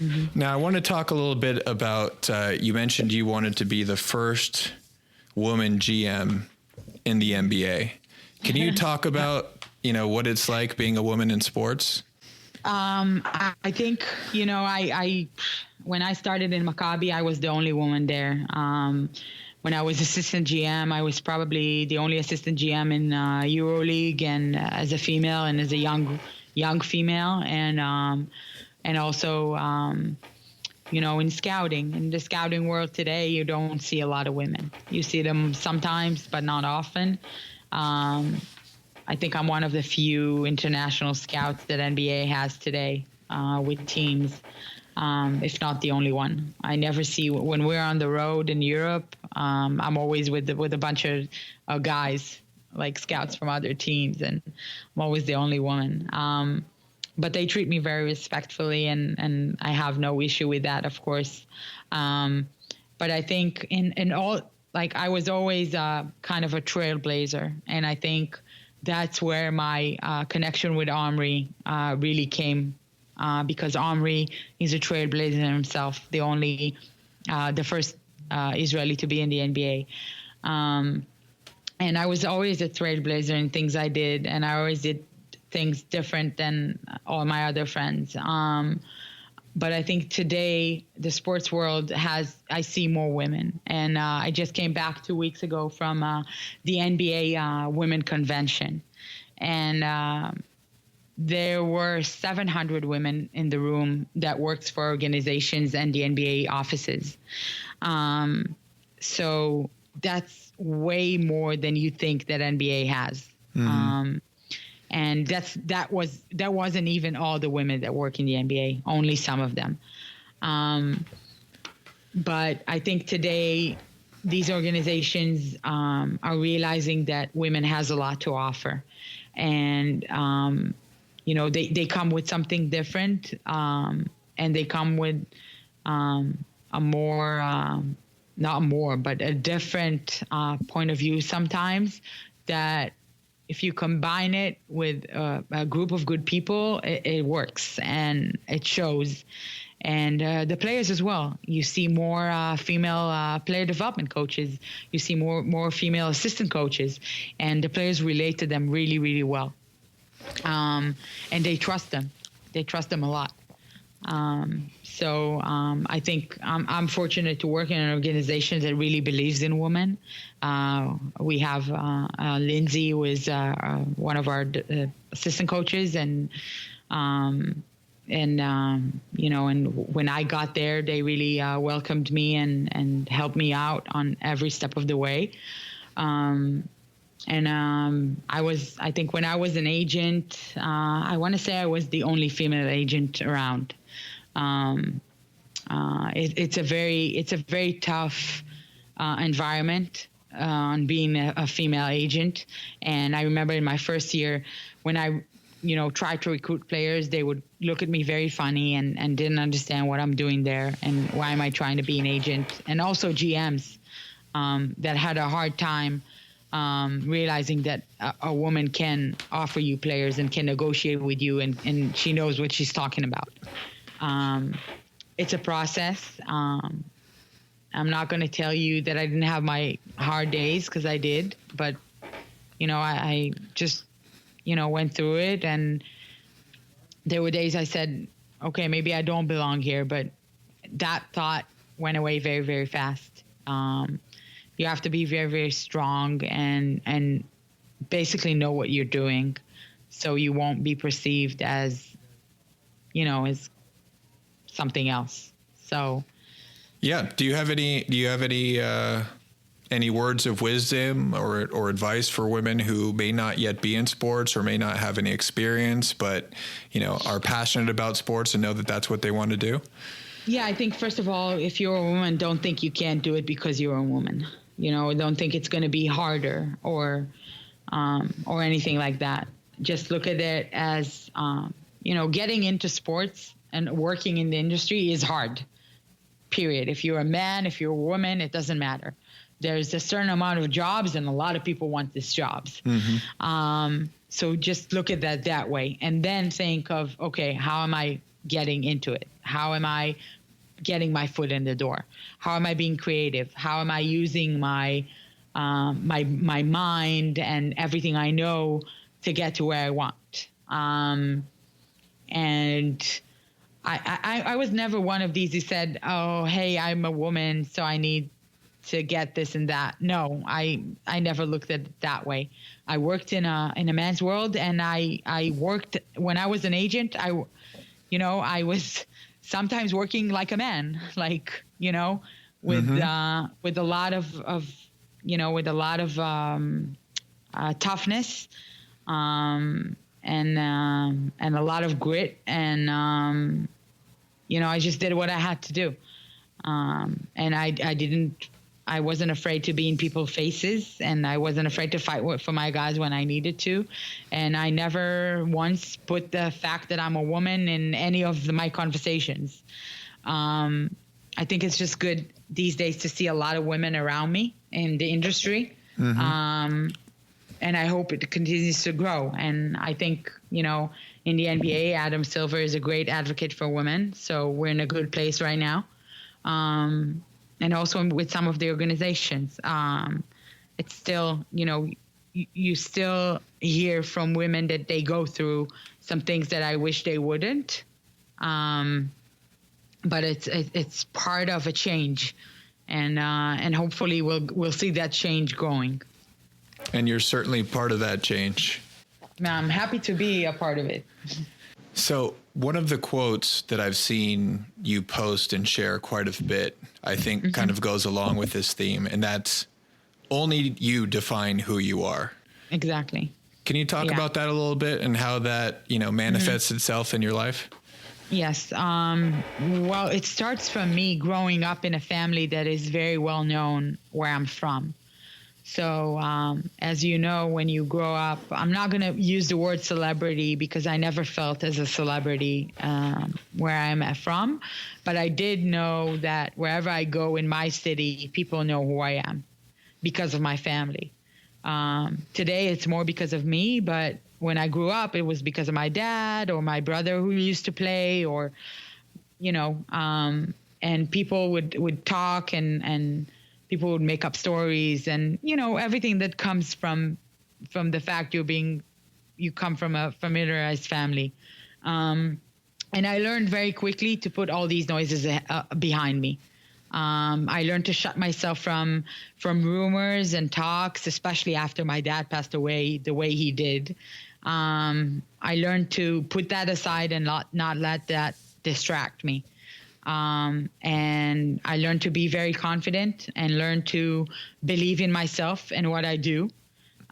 Mm-hmm. Now, I want to talk a little bit about, you mentioned you wanted to be the first woman GM in the NBA. Can you talk about, what it's like being a woman in sports? I think, I when I started in Maccabi, I was the only woman there. When I was assistant GM, I was probably the only assistant GM in EuroLeague, and as a female and as a young female, and also, in scouting. In the scouting world today, you don't see a lot of women. You see them sometimes, but not often. I think I'm one of the few international scouts that NBA has today with teams, if not the only one. I never see, when we're on the road in Europe, I'm always with a bunch of guys, like scouts from other teams, and I'm always the only woman. But they treat me very respectfully, and I have no issue with that, of course. But I think in all, like, I was always kind of a trailblazer, and I think that's where my connection with Omri really came, because Omri is a trailblazer himself, the first Israeli to be in the NBA. And I was always a trailblazer in things I did, and I always did things different than all my other friends. But I think today the sports world I see more women. And I just came back 2 weeks ago from the NBA Women Convention. And there were 700 women in the room that works for organizations and the NBA offices. So that's way more than you think that NBA has. Mm-hmm. And that wasn't even all the women that work in the NBA, only some of them. But I think today these organizations are realizing that women has a lot to offer. And, they come with something different, and they come with a different point of view sometimes, that if you combine it with a group of good people, it works and it shows. And the players as well. You see more female player development coaches. You see more female assistant coaches. And the players relate to them really, really well. And they trust them. They trust them a lot. So I think I'm fortunate to work in an organization that really believes in women. We have Lindsay, who is one of our assistant coaches, and when I got there, they really welcomed me and helped me out on every step of the way. I think when I was an agent, I want to say I was the only female agent around. It's a very tough environment on being a female agent. And I remember in my first year when I, tried to recruit players, they would look at me very funny and didn't understand what I'm doing there and why am I trying to be an agent. And also GMs that had a hard time realizing that a woman can offer you players and can negotiate with you, and she knows what she's talking about. It's a process. I'm not going to tell you that I didn't have my hard days, because I did, but I just went through it, and there were days I said, okay, maybe I don't belong here, but that thought went away very, very fast. You have to be very, very strong and basically know what you're doing, so you won't be perceived as as something else. So yeah. Do you have any words of wisdom or advice for women who may not yet be in sports or may not have any experience, but are passionate about sports and know that that's what they want to do? Yeah, I think first of all, if you're a woman, don't think you can't do it because you're a woman. Don't think it's going to be harder or anything like that. Just look at it as getting into sports and working in the industry is hard, period. If you're a man, if you're a woman, it doesn't matter. There's a certain amount of jobs, and a lot of people want these jobs. So just look at that way, and then think of, okay, how am I getting into it? How am I getting my foot in the door? How am I being creative? How am I using my mind and everything I know to get to where I want? And I was never one of these who said, oh, hey, I'm a woman, so I need to get this and that. No, I never looked at it that way. I worked in a man's world, and I worked when I was an agent. I was sometimes working like a man, like, with a lot of toughness, and a lot of grit, and I just did what I had to do, and I wasn't afraid to be in people's faces, and I wasn't afraid to fight for my guys when I needed to. And I never once put the fact that I'm a woman in any of my conversations. I think it's just good these days to see a lot of women around me in the industry. And I hope it continues to grow. And I think, in the NBA, Adam Silver is a great advocate for women. So we're in a good place right now. And also with some of the organizations, it's still, you still hear from women that they go through some things that I wish they wouldn't. But it's part of a change, and hopefully we'll see that change growing. And you're certainly part of that change. I'm happy to be a part of it. So one of the quotes that I've seen you post and share quite a bit, I think kind of goes along with this theme, and that's only you define who you are. Exactly. Can you talk about that a little bit and how that, manifests itself in your life? Yes. Well, it starts from me growing up in a family that is very well known where I'm from. So, as you know, when you grow up, I'm not going to use the word celebrity because I never felt as a celebrity where I'm from. But I did know that wherever I go in my city, people know who I am because of my family. Today, it's more because of me. But when I grew up, it was because of my dad or my brother who used to play, or, and people would talk and people would make up stories, and, everything that comes from the fact you come from a familiarized family. And I learned very quickly to put all these noises behind me. I learned to shut myself from rumors and talks, especially after my dad passed away the way he did. I learned to put that aside and not let that distract me. And I learned to be very confident and learn to believe in myself and what I do.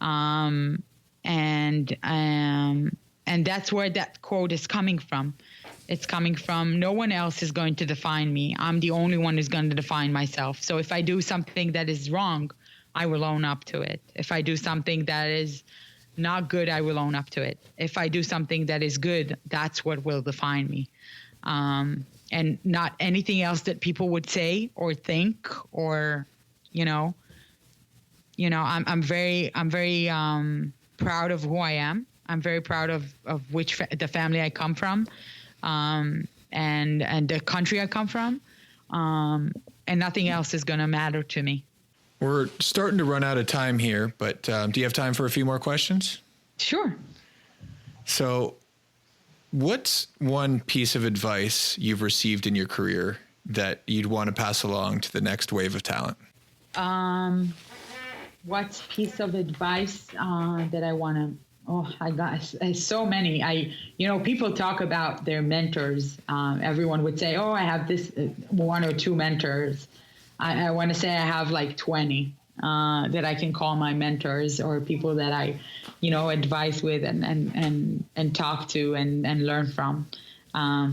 And that's where that quote is coming from. It's coming from, no one else is going to define me. I'm the only one who's going to define myself. So if I do something that is wrong, I will own up to it. If I do something that is not good, I will own up to it. If I do something that is good, that's what will define me. And not anything else that people would say or think, or, I'm very proud of who I am. I'm very proud of the family I come from, and the country I come from. And nothing else is going to matter to me. We're starting to run out of time here, but do you have time for a few more questions? Sure. So, what's one piece of advice you've received in your career that you'd want to pass along to the next wave of talent? What piece of advice that I want to... Oh, I got so many. People talk about their mentors. Everyone would say, oh, I have this one or two mentors. I want to say I have like 20 that I can call my mentors, or people that I, advise with and talk to and learn from. I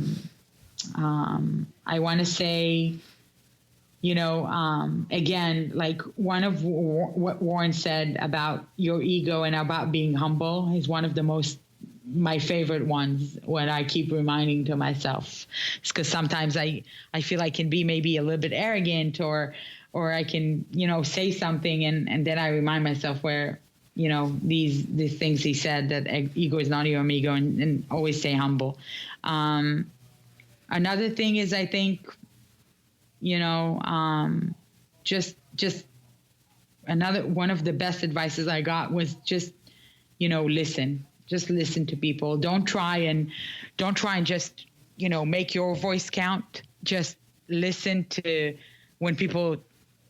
want to say, again, like one of what Warren said about your ego and about being humble is one of the most my favorite ones, what I keep reminding to myself. It's because sometimes I feel I can be maybe a little bit arrogant, or I can, say something and then I remind myself where, these things he said, that ego is not your amigo, and always stay humble. Another thing is, I think, just another one of the best advices I got was just, listen. Just listen to people. Don't try and just, make your voice count. Just listen to when people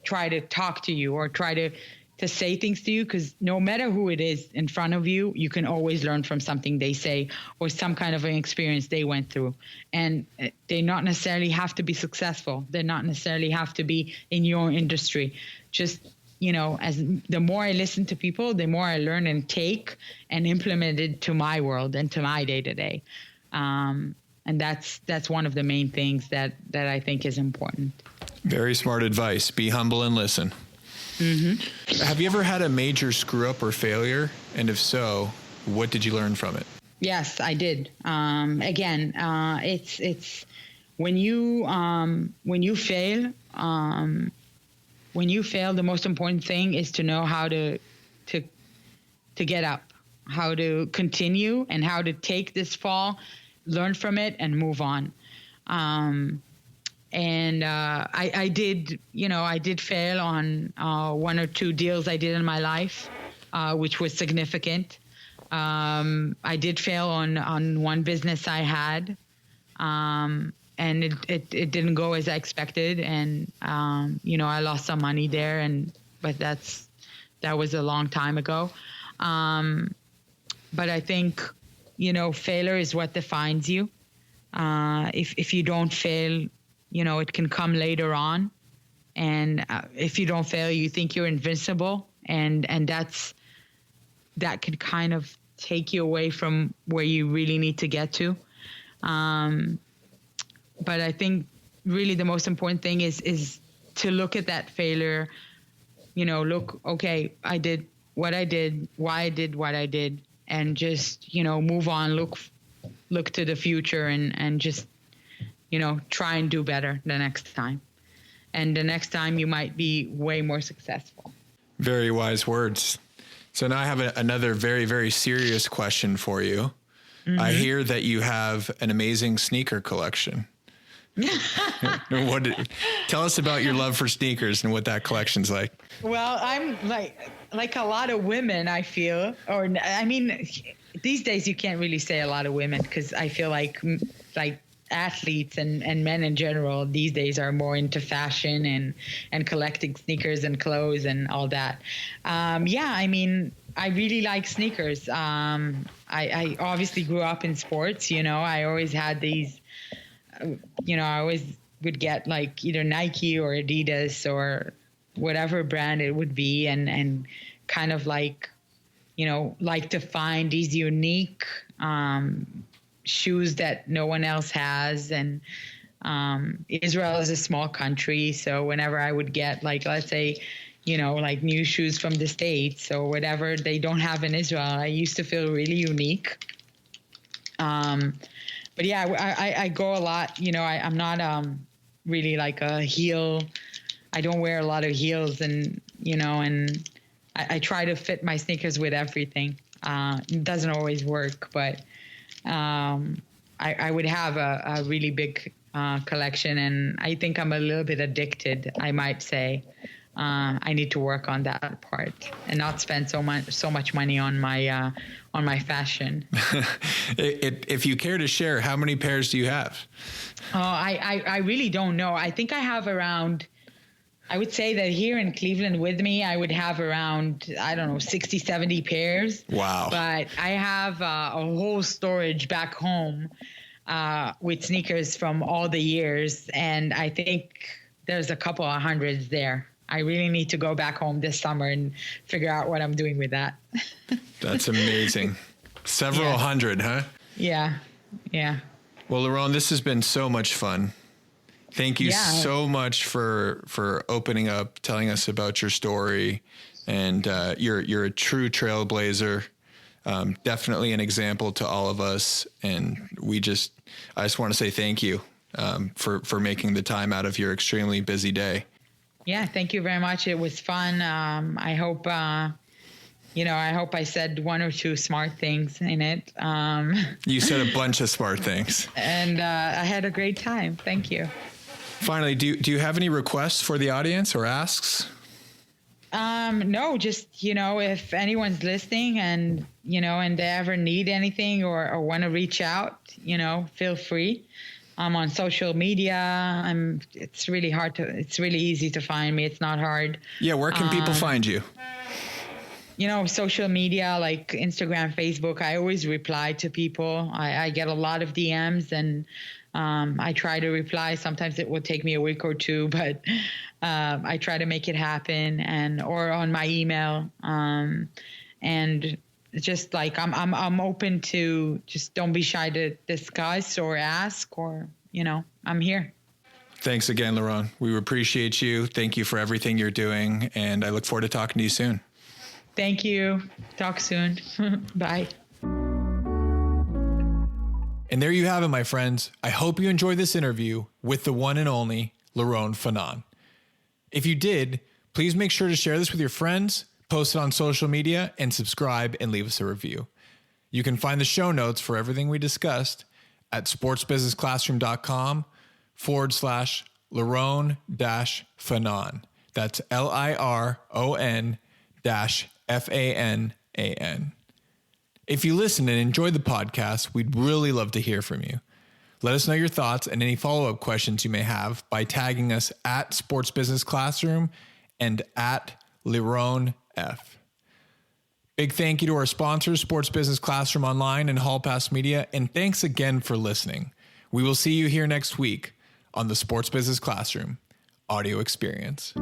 try to talk to you or try to say things to you, because no matter who it is in front of you, you can always learn from something they say or some kind of an experience they went through. And they not necessarily have to be successful. They not necessarily have to be in your industry. Just, as the more I listen to people, the more I learn and take and implement it to my world and to my day to day. And that's one of the main things that I think is important. Very smart advice. Be humble and listen. Mm-hmm. Have you ever had a major screw up or failure? And if so, what did you learn from it? Yes, I did. Again, it's when you fail, the most important thing is to know how to get up, how to continue, and how to take this fall, learn from it, and move on. I did fail on one or two deals I did in my life, which was significant. I did fail on one business I had, and it didn't go as I expected, and I lost some money there, but that was a long time ago. But I think failure is what defines you. If you don't fail, it can come later on, and if you don't fail, you think you're invincible, and that could kind of take you away from where you really need to get to. But I think really the most important thing is to look at that failure, look, okay, I did what I did, why I did what I did, and just, move on, look to the future, and just, try and do better the next time. And the next time you might be way more successful. Very wise words. So now I have another very, very serious question for you. Mm-hmm. I hear that you have an amazing sneaker collection. Tell us about your love for sneakers and what that collection's like. Well, I'm like a lot of women, I feel, these days you can't really say a lot of women, because I feel like athletes and men in general these days are more into fashion and collecting sneakers and clothes and all that. I really like sneakers. I obviously grew up in sports, I always had these, I always would get like either Nike or Adidas or whatever brand it would be, and kind of like to find these unique shoes that no one else has. And Israel is a small country, so whenever I would get, like, let's say, like new shoes from the States or whatever they don't have in Israel, I used to feel really unique. But yeah, I go a lot, I'm not really like a heel. I don't wear a lot of heels, and I try to fit my sneakers with everything. It doesn't always work, but I would have a really big collection, and I think I'm a little bit addicted, I might say. I need to work on that part and not spend so much money on my fashion. If you care to share, how many pairs do you have? Oh, I really don't know. I think I have around, I would say that here in Cleveland with me, I would have around, 60, 70 pairs. Wow. But I have a whole storage back home with sneakers from all the years. And I think there's a couple of hundreds there. I really need to go back home this summer and figure out what I'm doing with that. That's amazing. Several hundred, huh? Yeah. Yeah. Well, Liron, this has been so much fun. Thank you so much for opening up, telling us about your story, and you're a true trailblazer. Definitely an example to all of us. And I just want to say thank you for making the time out of your extremely busy day. Yeah, thank you very much. It was fun. I hope I said one or two smart things in it. You said a bunch of smart things. And I had a great time. Thank you. Finally, do you have any requests for the audience or asks? No, just, if anyone's listening and they ever need anything or want to reach out, feel free. I'm on social media. It's really easy to find me. It's not hard. Yeah. Where can people find you? Social media like Instagram, Facebook, I always reply to people. I get a lot of DMs and I try to reply. Sometimes it will take me a week or two, but I try to make it happen or on my email. And just like I'm open to, just don't be shy to discuss or ask or, I'm here. Thanks again, Liron. We appreciate you. Thank you for everything you're doing. And I look forward to talking to you soon. Thank you. Talk soon. Bye. And there you have it, my friends. I hope you enjoyed this interview with the one and only Liron Fanan. If you did, please make sure to share this with your friends, post it on social media, and subscribe and leave us a review. You can find the show notes for everything we discussed at sportsbusinessclassroom.com/Liron-Fanan. That's LIRON-FANAN. If you listen and enjoyed the podcast, we'd really love to hear from you. Let us know your thoughts and any follow-up questions you may have by tagging us at Sports Business Classroom and at Liron F. Big thank you to our sponsors, Sports Business Classroom Online and Hall Pass Media, and thanks again for listening. We will see you here next week on the Sports Business Classroom audio experience.